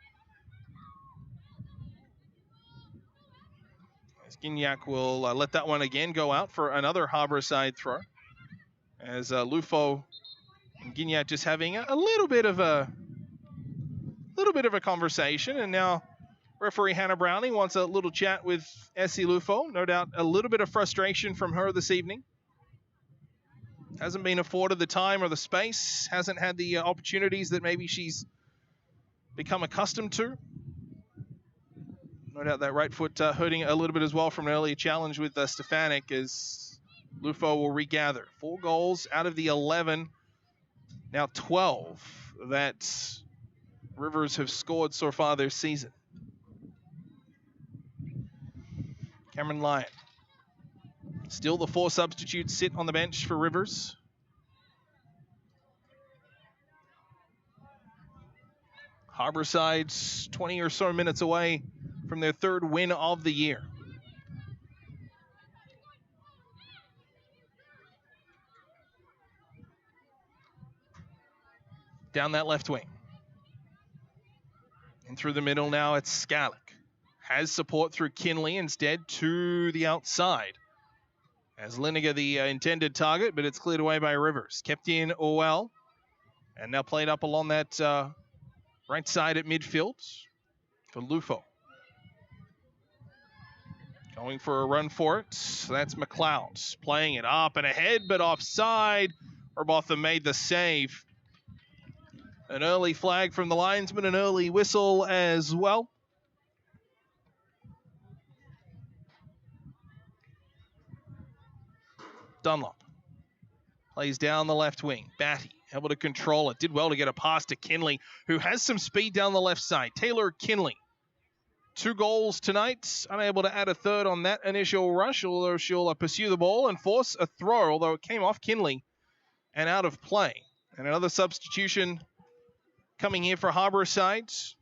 As Gignac will let that one again go out for another Harbourside throw. As Lufo and Gignac just having a little bit of a conversation, and now referee Hannah Browning wants a little chat with Essie Lufo. No doubt a little bit of frustration from her this evening. Hasn't been afforded the time or the space, hasn't had the opportunities that maybe she's become accustomed to. No doubt that right foot hurting a little bit as well from an earlier challenge with Stefanik, as Lufo will regather. 4 goals out of the 11, now 12 that Rivers have scored so far this season. Cameron Lyon. Still the 4 substitutes sit on the bench for Rivers. Harbourside's 20 or so minutes away from their 3rd win of the year. Down that left wing. And through the middle now, it's Skallick. Has support through Kinley instead to the outside. As Liniger the intended target, but it's cleared away by Rivers. Kept in well. And now played up along that right side at midfield for Lufo. Going for a run for it. So that's McLeod playing it up and ahead, but offside. Robotham made the save. An early flag from the linesman, an early whistle as well. Dunlop plays down the left wing. Batty able to control it. Did well to get a pass to Kinley, who has some speed down the left side. Taylor Kinley. 2 goals tonight. Unable to add a third on that initial rush, although she'll pursue the ball and force a throw, although it came off Kinley and out of play. And another substitution coming here for Harbourside.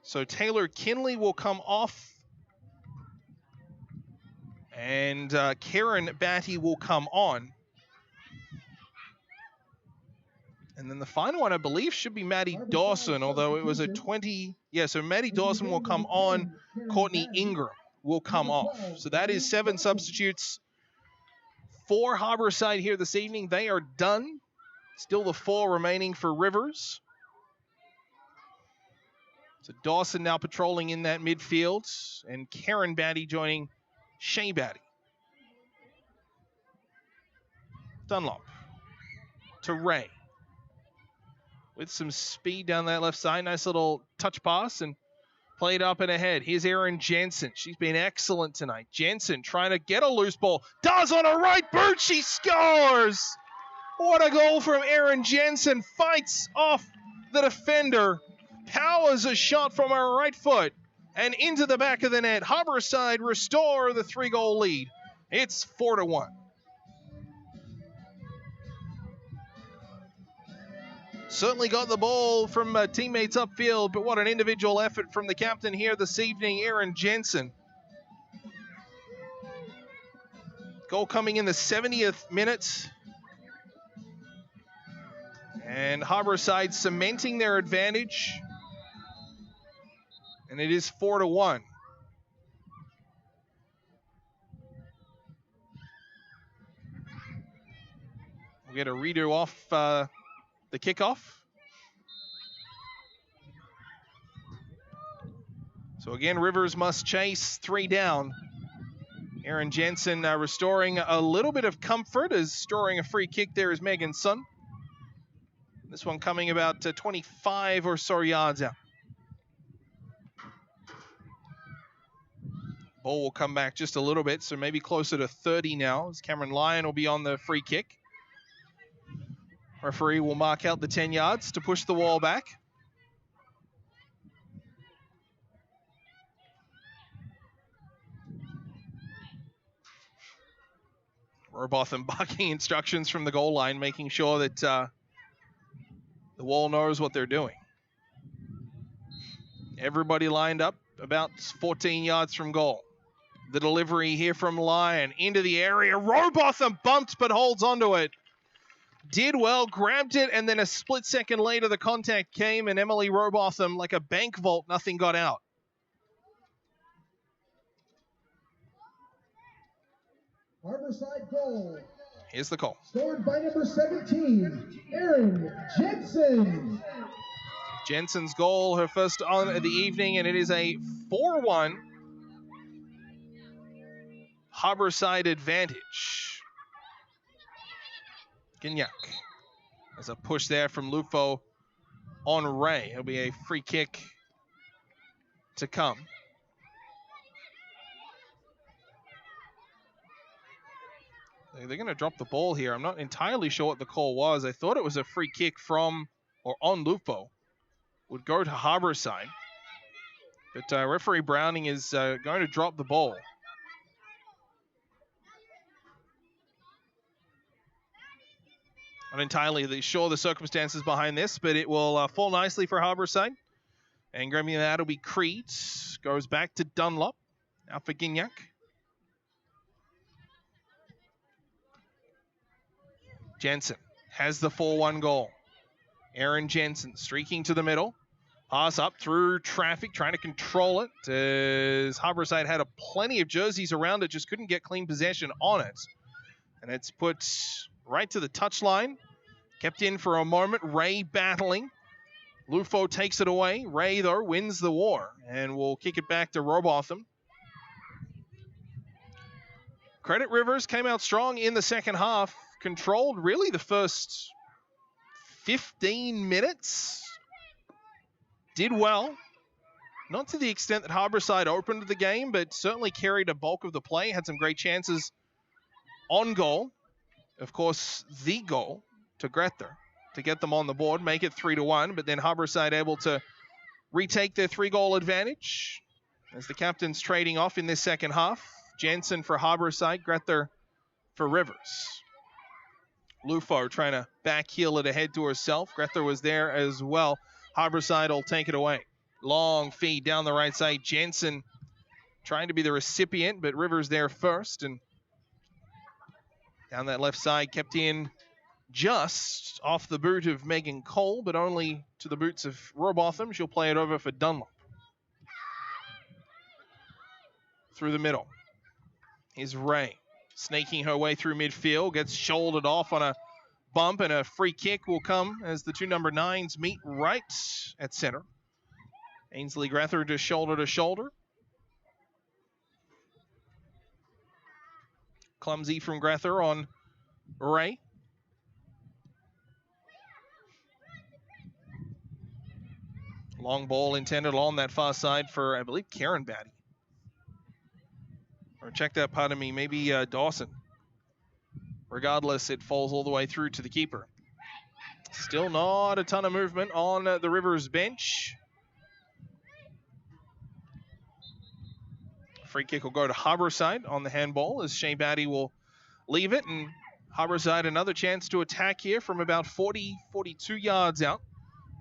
So Taylor Kinley will come off. And Karen Batty will come on. And then the final one, I believe, should be Maddie Dawson, although it was a 20. Yeah, so Maddie Dawson will come on. Courtney Ingram will come off. So that is 7 substitutes for Harbourside here this evening. They are done. Still the 4 remaining for Rivers. So Dawson now patrolling in that midfield. And Karen Batty joining Shea Batty. Dunlop to Ray. With some speed down that left side. Nice little touch pass and played up and ahead. Here's Erin Jensen. She's been excellent tonight. Jensen trying to get a loose ball. Does on a right boot. She scores. What a goal from Erin Jensen. Fights off the defender. Powers a shot from her right foot. And into the back of the net. Harbourside restore the 3-goal lead. It's 4-1. Certainly got the ball from teammates upfield, but what an individual effort from the captain here this evening, Erin Jensen. Goal coming in the 70th minute. And Harbourside cementing their advantage. And it is 4-1. We'll get a redo off the kickoff. So again, Rivers must chase 3 down. Erin Jensen restoring a little bit of comfort as storing a free kick there is Megan Sun. This one coming about 25 or so yards out. Ball will come back just a little bit, so maybe closer to 30 now as Cameron Lyon will be on the free kick. Referee will mark out the 10 yards to push the wall back. Robotham barking instructions from the goal line, making sure that the wall knows what they're doing. Everybody lined up about 14 yards from goal. The delivery here from Lyon into the area. Robotham bumped but holds onto it. Did well, grabbed it, and then a split second later the contact came, and Emily Robotham, like a bank vault, nothing got out. Harbourside goal. Here's the call. Scored by number 17, Erin Jensen. Jensen's goal, her first on the evening, and it is a 4-1 Harbourside advantage. Gignac. There's a push there from Lufo on Ray. It'll be a free kick to come. They're going to drop the ball here. I'm not entirely sure what the call was. I thought it was a free kick from or on Lufo. Would go to Harbourside. But referee Browning is going to drop the ball. Not entirely sure the circumstances behind this, but it will fall nicely for Harbourside. And grabbing that will be Creed. Goes back to Dunlop. Now for Gignac. Jensen has the 4-1 goal. Aaron Jensen streaking to the middle. Pass up through traffic, trying to control it, as Harbourside had plenty of jerseys around it, just couldn't get clean possession on it. And it's put right to the touchline. Kept in for a moment. Ray battling. Lufo takes it away. Ray, though, wins the war and will kick it back to Robotham. Credit Rivers came out strong in the second half. Controlled really the first 15 minutes. Did well. Not to the extent that Harbourside opened the game, but certainly carried a bulk of the play. Had some great chances on goal. Of course, the goal to Grether to get them on the board, make it 3-1, but then Harbourside able to retake their 3-goal advantage as the captains trading off in this second half. Jensen for Harbourside, Grether for Rivers. Lufo trying to backheel it ahead to herself. Grether was there as well. Harbourside will take it away. Long feed down the right side. Jensen trying to be the recipient, but Rivers there first. And down that left side, kept in just off the boot of Megan Cole, but only to the boots of Robotham. She'll play it over for Dunlop. Through the middle is Ray. Snaking her way through midfield, gets shouldered off on a bump, and a free kick will come as the two number 9s meet right at center. Ainsley Grether just shoulder to shoulder. Clumsy from Grether on Ray. Long ball intended along that far side for, I believe, Karen Batty. Or check that, pardon me, maybe Dawson. Regardless, it falls all the way through to the keeper. Still not a ton of movement on the Rivers bench. Free kick will go to Harbourside on the handball as Shea Batty will leave it. And Harbourside another chance to attack here from about 40, 42 yards out.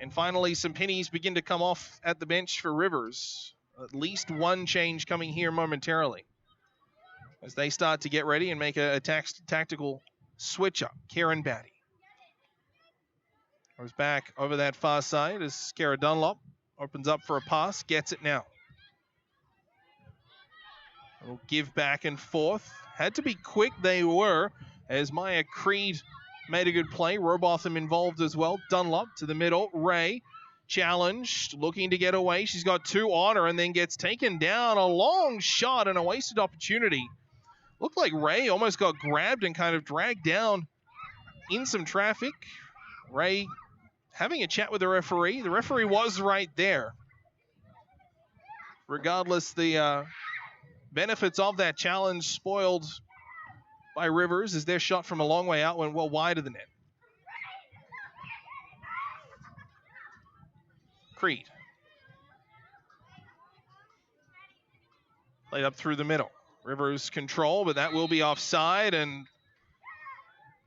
And finally, some pennies begin to come off at the bench for Rivers. At least one change coming here momentarily as they start to get ready and make a tactical switch up. Karen Batty goes back over that far side as Kara Dunlop opens up for a pass, gets it now. It'll give back and forth. Had to be quick, they were, as Maya Creed made a good play. Robotham involved as well. Dunlop to the middle. Ray challenged, looking to get away. She's got two on her and then gets taken down. A long shot and a wasted opportunity. Looked like Ray almost got grabbed and kind of dragged down in some traffic. Ray having a chat with the referee. The referee was right there. Regardless, the benefits of that challenge spoiled by Rivers as their shot from a long way out went well wide of the net. Creed. Played up through the middle. Rivers control, but that will be offside, and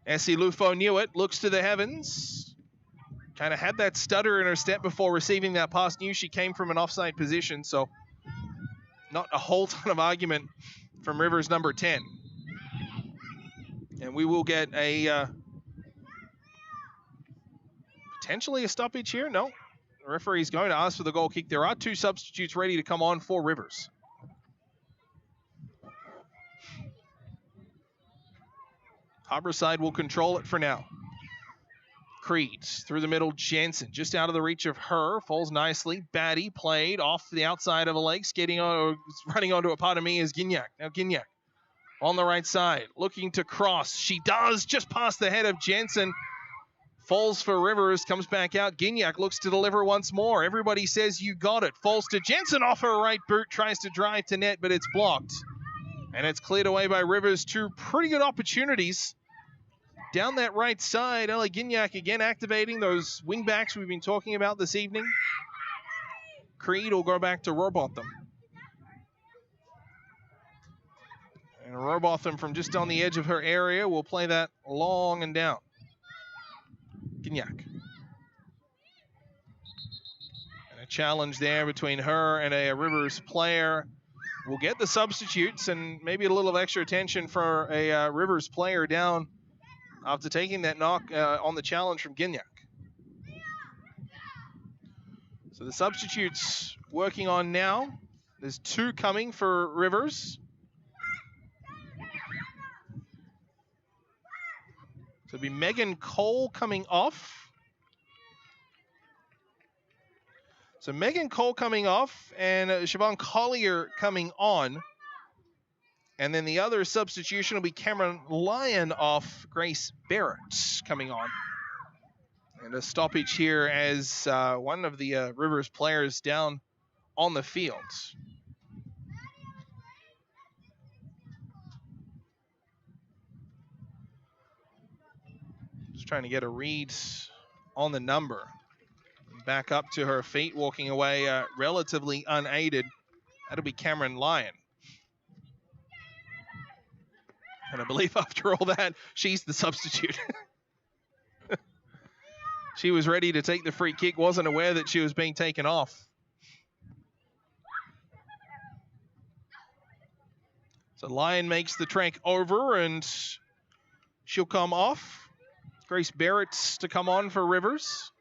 Essie Lufo knew it. Looks to the heavens. Kind of had that stutter in her step before receiving that pass. Knew she came from an offside position, so not a whole ton of argument from Rivers number 10. And we will get a potentially a stoppage here. No, the referee is going to ask for the goal kick. There are two substitutes ready to come on for Rivers. Harbourside will control it for now. Creed through the middle. Jensen just out of the reach of her. Falls nicely. Batty played off the outside of a leg. Running onto a part of me is Gignac. Now Gignac on the right side. Looking to cross. She does. Just past the head of Jensen. Falls for Rivers. Comes back out. Gignac looks to deliver once more. Everybody says you got it. Falls to Jensen off her right boot. Tries to drive to net, but it's blocked. And it's cleared away by Rivers. Two pretty good opportunities down that right side. Ella Gignac again activating those wing backs we've been talking about this evening. Creed will go back to Robotham. And Robotham from just on the edge of her area will play that long and down. Gignac. And a challenge there between her and a Rivers player. We'll get the substitutes and maybe a little extra attention for a Rivers player down after taking that knock on the challenge from Gignac. So the substitutes working on now. There's 2 coming for Rivers. So it'll be Megan Cole coming off. So Megan Cole coming off and Siobhan Collier coming on. And then the other substitution will be Cameron Lyon off, Grace Barrett coming on. And a stoppage here as one of the Rivers players down on the field. Just trying to get a read on the number. Back up to her feet, walking away relatively unaided. That'll be Cameron Lyon. And I believe after all that, she's the substitute. She was ready to take the free kick, wasn't aware that she was being taken off. So Lyon makes the trek over and she'll come off. Grace Barrett's to come on for Rivers.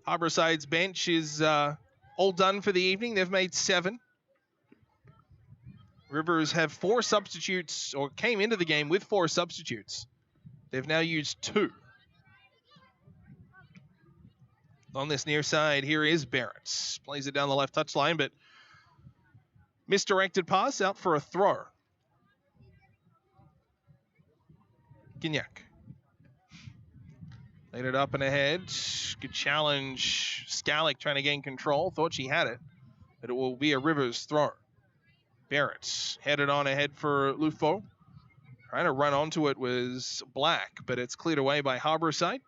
Harbourside's bench is all done for the evening. They've made 7. Rivers have 4 substitutes, or came into the game with 4 substitutes. They've now used 2. On this near side, here is Barrett. Plays it down the left touchline, but misdirected pass out for a throw. Gignac. Laid it up and ahead. Good challenge. Scalick trying to gain control. Thought she had it, but it will be a Rivers throw. Barrett headed on ahead for Lufo. Trying to run onto it was Black, but it's cleared away by Harbourside.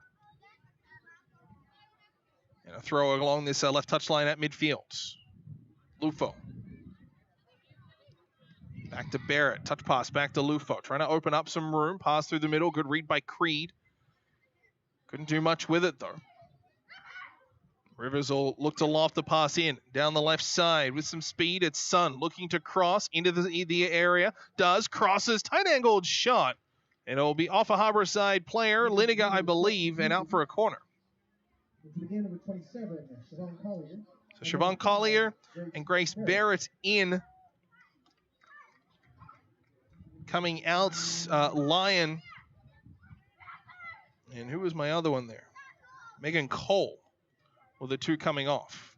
And a throw along this left touchline at midfield. Lufo. Back to Barrett. Touch pass back to Lufo. Trying to open up some room. Pass through the middle. Good read by Creed. Couldn't do much with it, though. Rivers will look to loft the pass in. Down the left side with some speed. It's Sun looking to cross into the area. Does. Crosses. Tight-angled shot. And it will be off a Harbourside player. Liniger, I believe, and out for a corner. Number 27, Siobhan Collier. So Siobhan Collier and Grace Barrett in. Coming out, Lyon. And who was my other one there? Megan Cole were the 2 coming off.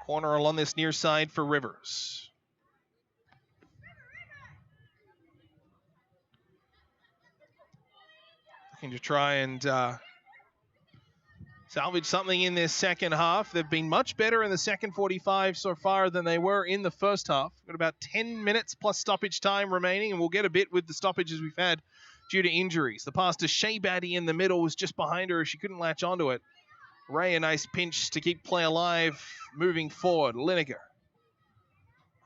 Corner along this near side for Rivers. Looking to try and salvage something in this second half. They've been much better in the second 45 so far than they were in the first half. Got about 10 minutes plus stoppage time remaining, and we'll get a bit with the stoppages we've had due to injuries. The pass to Shea Batty in the middle was just behind her. She couldn't latch onto it. Ray, a nice pinch to keep play alive moving forward. Liniger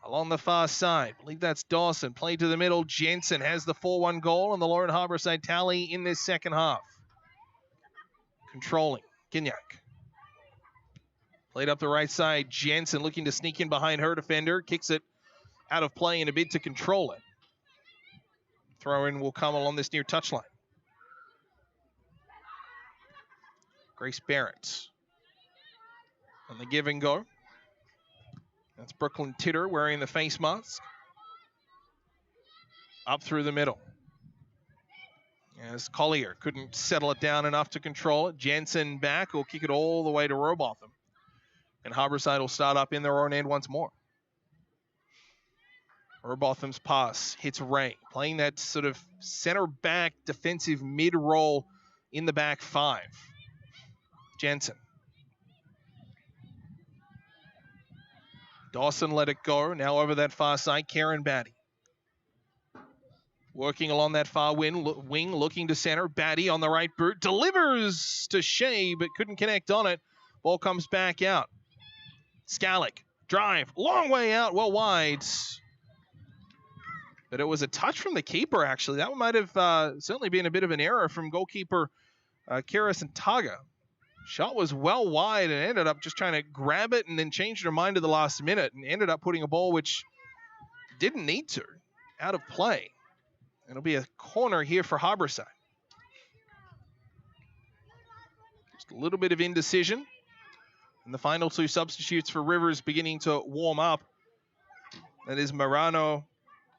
along the far side. I believe that's Dawson. Play to the middle. Jensen has the 4-1 goal and the Lauren Harbourside tally in this second half. Controlling. Gignac. Played up the right side. Jensen looking to sneak in behind her defender. Kicks it out of play in a bid to control it. Throw in will come along this near touchline. Grace Barrett on the give and go. That's Brooklyn Titter wearing the face mask. Up through the middle. As Collier couldn't settle it down enough to control it. Jensen back will kick it all the way to Robotham. And Harbourside will start up in their own end once more. Robotham's pass hits Ray. Playing that sort of center back defensive mid role in the back 5. Jensen. Dawson let it go. Now over that far side, Karen Batty. Working along that far wing, looking to center. Batty on the right boot. Delivers to Shea, but couldn't connect on it. Ball comes back out. Scalick. Drive. Long way out. Well wide. But it was a touch from the keeper, actually. That might have certainly been a bit of an error from goalkeeper Kira Santaga. Shot was well wide and ended up just trying to grab it and then changed her mind at the last minute and ended up putting a ball which didn't need to. out of play. It'll be a corner here for Harbourside. Just a little bit of indecision. And the final two substitutes for Rivers beginning to warm up. That is Marano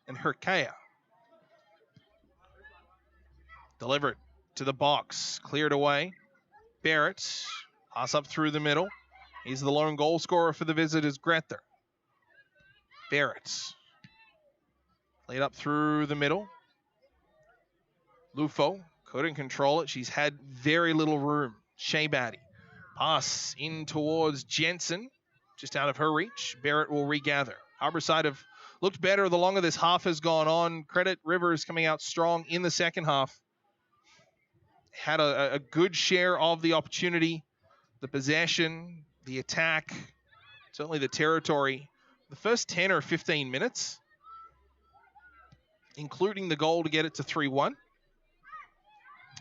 and Hurkaya. Delivered to the box. Cleared away. Barrett. Pass up through the middle. He's the lone goal scorer for the visitors, Grether. Barrett. Played up through the middle. Lufo couldn't control it. She's had very little room. Shea Batty. Pass in towards Jensen. Just out of her reach. Barrett will regather. Harbourside have looked better the longer this half has gone on. Credit Rivers coming out strong in the second half. Had a good share of the opportunity, the possession, the attack, certainly the territory. The first 10 or 15 minutes, including the goal to get it to 3-1.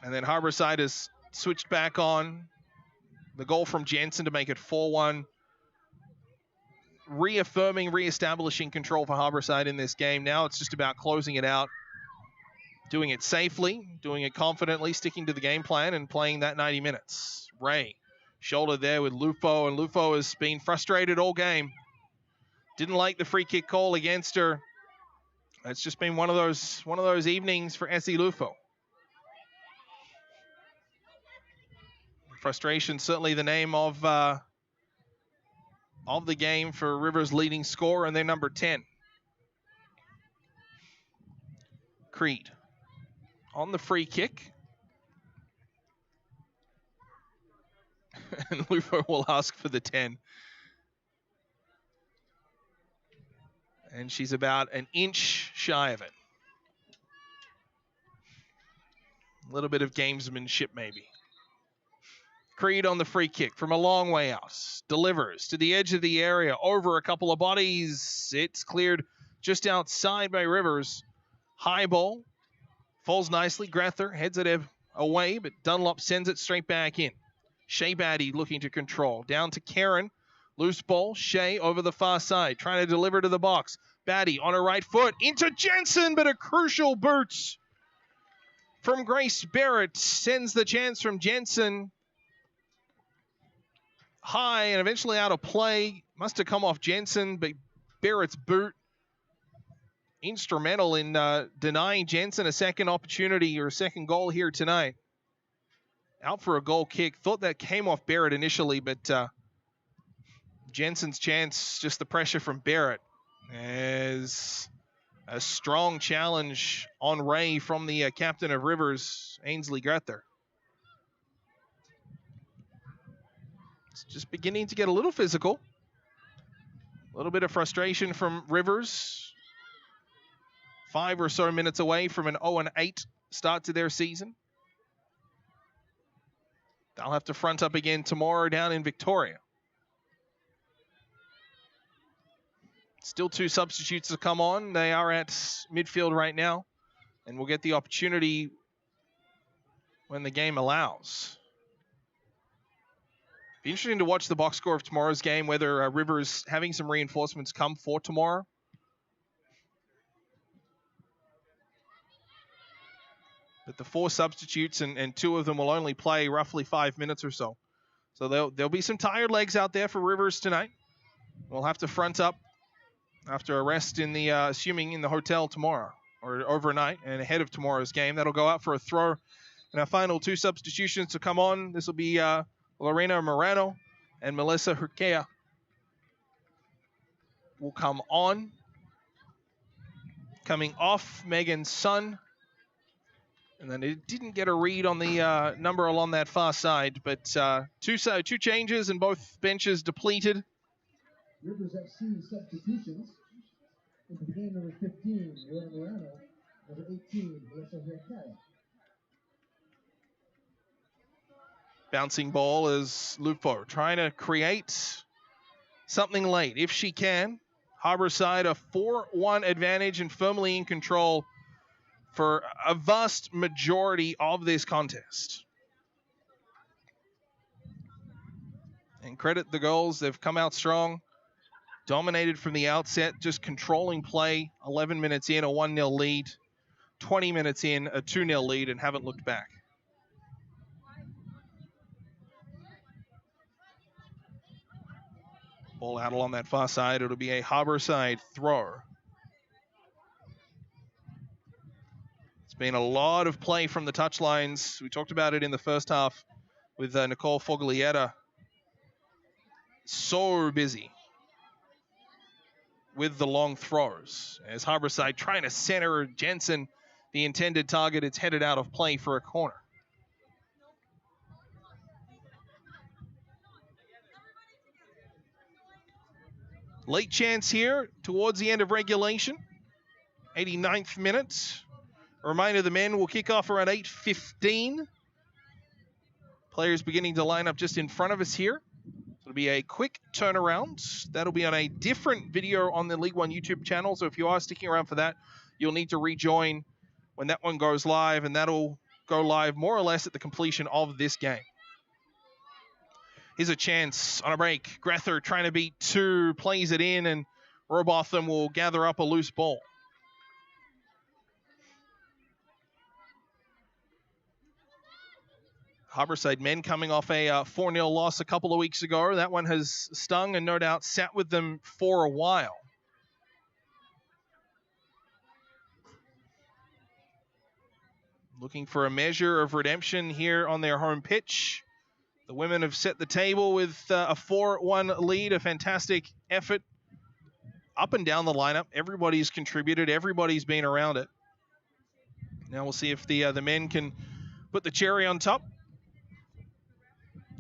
And then Harbourside has switched back on. The goal from Jensen to make it 4-1. Re-establishing control for Harbourside in this game. Now it's just about closing it out, doing it safely, doing it confidently, sticking to the game plan and playing that 90 minutes. Ray, shoulder there with Lufo, and Lufo has been frustrated all game. Didn't like the free kick call against her. It's just been one of those evenings for Essie Lufo. Frustration, certainly the name of the game for Rivers' leading scorer, and they're number 10. Creed on the free kick. And Lufo will ask for the 10. And she's about an inch shy of it. A little bit of gamesmanship maybe. Creed on the free kick from a long way out. Delivers to the edge of the area, over a couple of bodies. It's cleared just outside by Rivers. High ball. Falls nicely. Grether heads it away, but Dunlop sends it straight back in. Shea Batty looking to control. Down to Karen. Loose ball. Shea over the far side. Trying to deliver to the box. Batty on her right foot. Into Jensen, but a crucial boot from Grace Barrett. Sends the chance from Jensen high and eventually out of play. Must have come off Jensen, but Barrett's boot instrumental in denying Jensen a second opportunity or a second goal here tonight. Out for a goal kick. Thought that came off Barrett initially, but Jensen's chance, just the pressure from Barrett, as a strong challenge on Ray from the captain of Rivers, Ainsley Grether. It's just beginning to get a little physical. A little bit of frustration from Rivers. 5 or so minutes away from an 0-8 start to their season. They'll have to front up again tomorrow down in Victoria. Still 2 substitutes to come on. They are at midfield right now, and will get the opportunity when the game allows. Be interesting to watch the box score of tomorrow's game, whether Rivers having some reinforcements come for tomorrow. But the 4 substitutes, and 2 of them will only play roughly 5 minutes or so. So there'll be some tired legs out there for Rivers tonight. We'll have to front up after a rest in the, assuming in the hotel tomorrow or overnight and ahead of tomorrow's game. That'll go out for a throw. And our final 2 substitutions to come on. This will be Lorena Morano and Melissa Hurkea will come on. Coming off Megan Sun. And then it didn't get a read on the number along that far side, but 2 changes and both benches depleted. Rivers FC substitutions. Into the game, number 15, Lorena Morano. Number 18, Melissa Hurkea. Bouncing ball is Lupo trying to create something late if she can. Harbourside a 4-1 advantage and firmly in control for a vast majority of this contest. And credit the goals, they've come out strong. dominated from the outset, just controlling play. 11 minutes in, a 1-0 lead. 20 minutes in, a 2-0 lead, and haven't looked back. Ball out along that far side. It'll be a Harbourside throw. It's been a lot of play from the touchlines. We talked about it in the first half with Nicole Foglietta. So busy with the long throws. As Harbourside trying to center Jensen, the intended target, it's headed out of play for a corner. Late chance here towards the end of regulation. 89th minute. A reminder, the men will kick off around 8:15. Players beginning to line up just in front of us here. It'll be a quick turnaround. That'll be on a different video on the League One YouTube channel. So if you are sticking around for that, you'll need to rejoin when that one goes live, and that'll go live more or less at the completion of this game. Here's a chance on a break. Grether trying to beat two, plays it in, and Robotham will gather up a loose ball. Harbourside men coming off a 4-0 loss a couple of weeks ago. That one has stung and no doubt sat with them for a while. Looking for a measure of redemption here on their home pitch. The women have set the table with a 4-1 lead, a fantastic effort up and down the lineup. Everybody's contributed. Everybody's been around it. Now we'll see if the men can put the cherry on top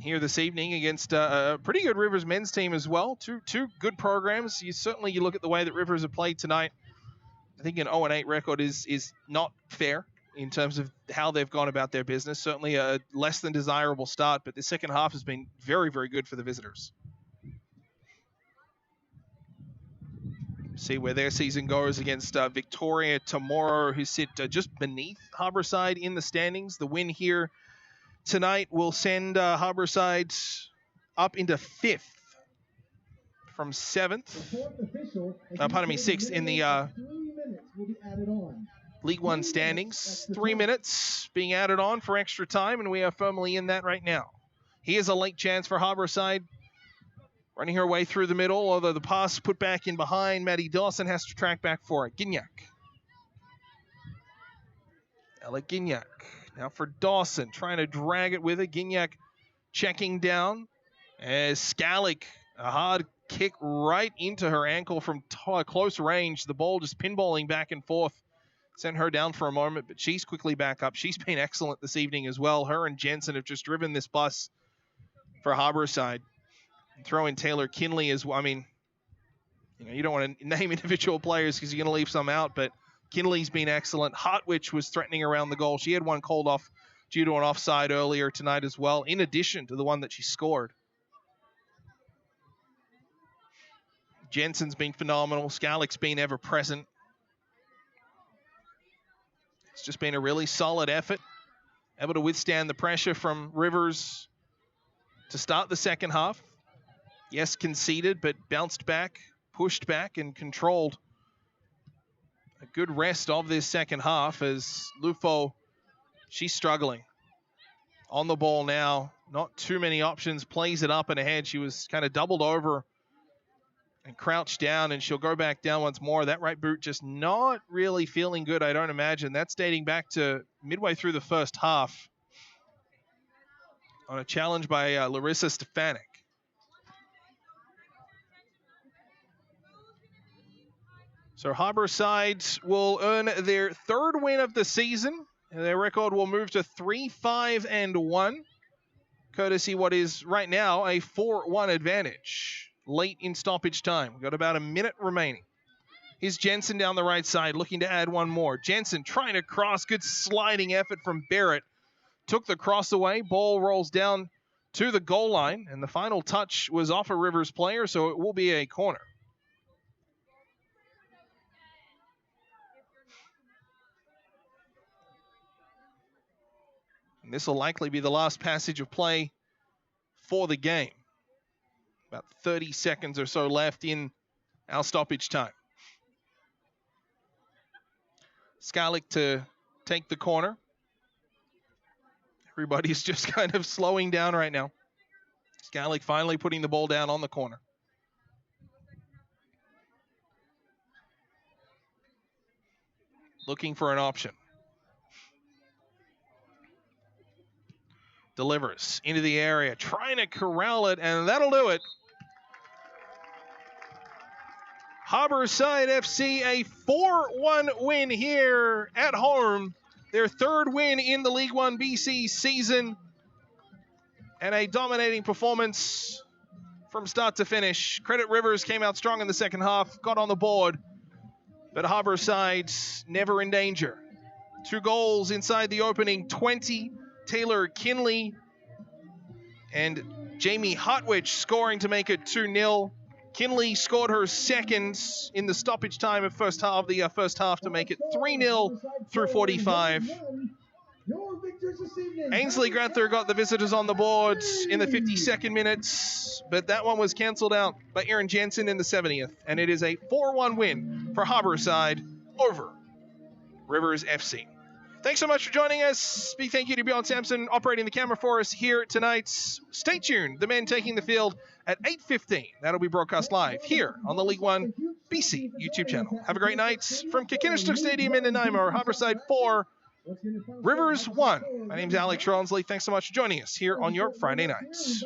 here this evening against a pretty good Rivers men's team as well. Two good programs. You look at the way that Rivers have played tonight. I think an 0-8 record is not fair in terms of how they've gone about their business. Certainly a less than desirable start, but the second half has been very, very good for the visitors. See where their season goes against Victoria tomorrow, who sit just beneath Harbourside in the standings. The win here tonight will send Harbourside up into 5th from 7th. Sixth in the League One standings. 3 minutes being added on for extra time, and we are firmly in that right now. Here's a late chance for Harbourside. Running her way through the middle, although the pass put back in behind. Maddie Dawson has to track back for it. Gignac. Ella Gignac. Now for Dawson, trying to drag it with her. Gignac checking down. As Skalik, a hard kick right into her ankle from close range. The ball just pinballing back and forth. Sent her down for a moment, but she's quickly back up. She's been excellent this evening as well. Her and Jensen have just driven this bus for Harbourside. Throw in Taylor Kinley as well. I mean, you don't want to name individual players because you're going to leave some out, but Kinley's been excellent. Hartwich was threatening around the goal. She had one called off due to an offside earlier tonight as well, in addition to the one that she scored. Jensen's been phenomenal. Scarlick's been ever present. It's just been a really solid effort, able to withstand the pressure from Rivers to start the second half. Yes, conceded, but bounced back, pushed back, and controlled a good rest of this second half as Lufo, she's struggling. On the ball now, not too many options, plays it up and ahead. She was kind of doubled over and crouched down, and she'll go back down once more. That right boot just not really feeling good, I don't imagine. That's dating back to midway through the first half on a challenge by Larissa Stefanik. So Harbourside will earn their third win of the season. And their record will move to 3-5-1, courtesy what is right now a 4-1 advantage late in stoppage time. We've got about a minute remaining. Here's Jensen down the right side, looking to add one more. Jensen trying to cross. Good sliding effort from Barrett. Took the cross away. Ball rolls down to the goal line, and the final touch was off a Rivers player, so it will be a corner. And this will likely be the last passage of play for the game. About 30 seconds or so left in our stoppage time. Scarlick to take the corner. Everybody's just kind of slowing down right now. Scarlick finally putting the ball down on the corner. Looking for an option. Delivers into the area, trying to corral it, and that'll do it. Harbourside FC, a 4-1 win here at home. Their third win in the League One BC season. And a dominating performance from start to finish. Credit Rivers came out strong in the second half, got on the board. But Harbourside never in danger. 2 goals inside the opening 20. Taylor Kinley and Jamie Hartwich scoring to make it 2-0. Kinley scored her second in the stoppage time of first half to make it 3-0 through 45. Ainsley Granther got the visitors on the board in the 52nd minutes, but that one was cancelled out by Aaron Jensen in the 70th, and it is a 4-1 win for Harbourside over Rivers FC. Thanks so much for joining us. Big thank you to Bjorn Sampson operating the camera for us here tonight. Stay tuned. The men taking the field at 8:15. That'll be broadcast live here on the League One BC YouTube channel. Have a great night from Kikinishtuk Stadium in Nanaimo. Harbourside 4, Rivers 1. My name's Alex Ronsley. Thanks so much for joining us here on your Friday nights.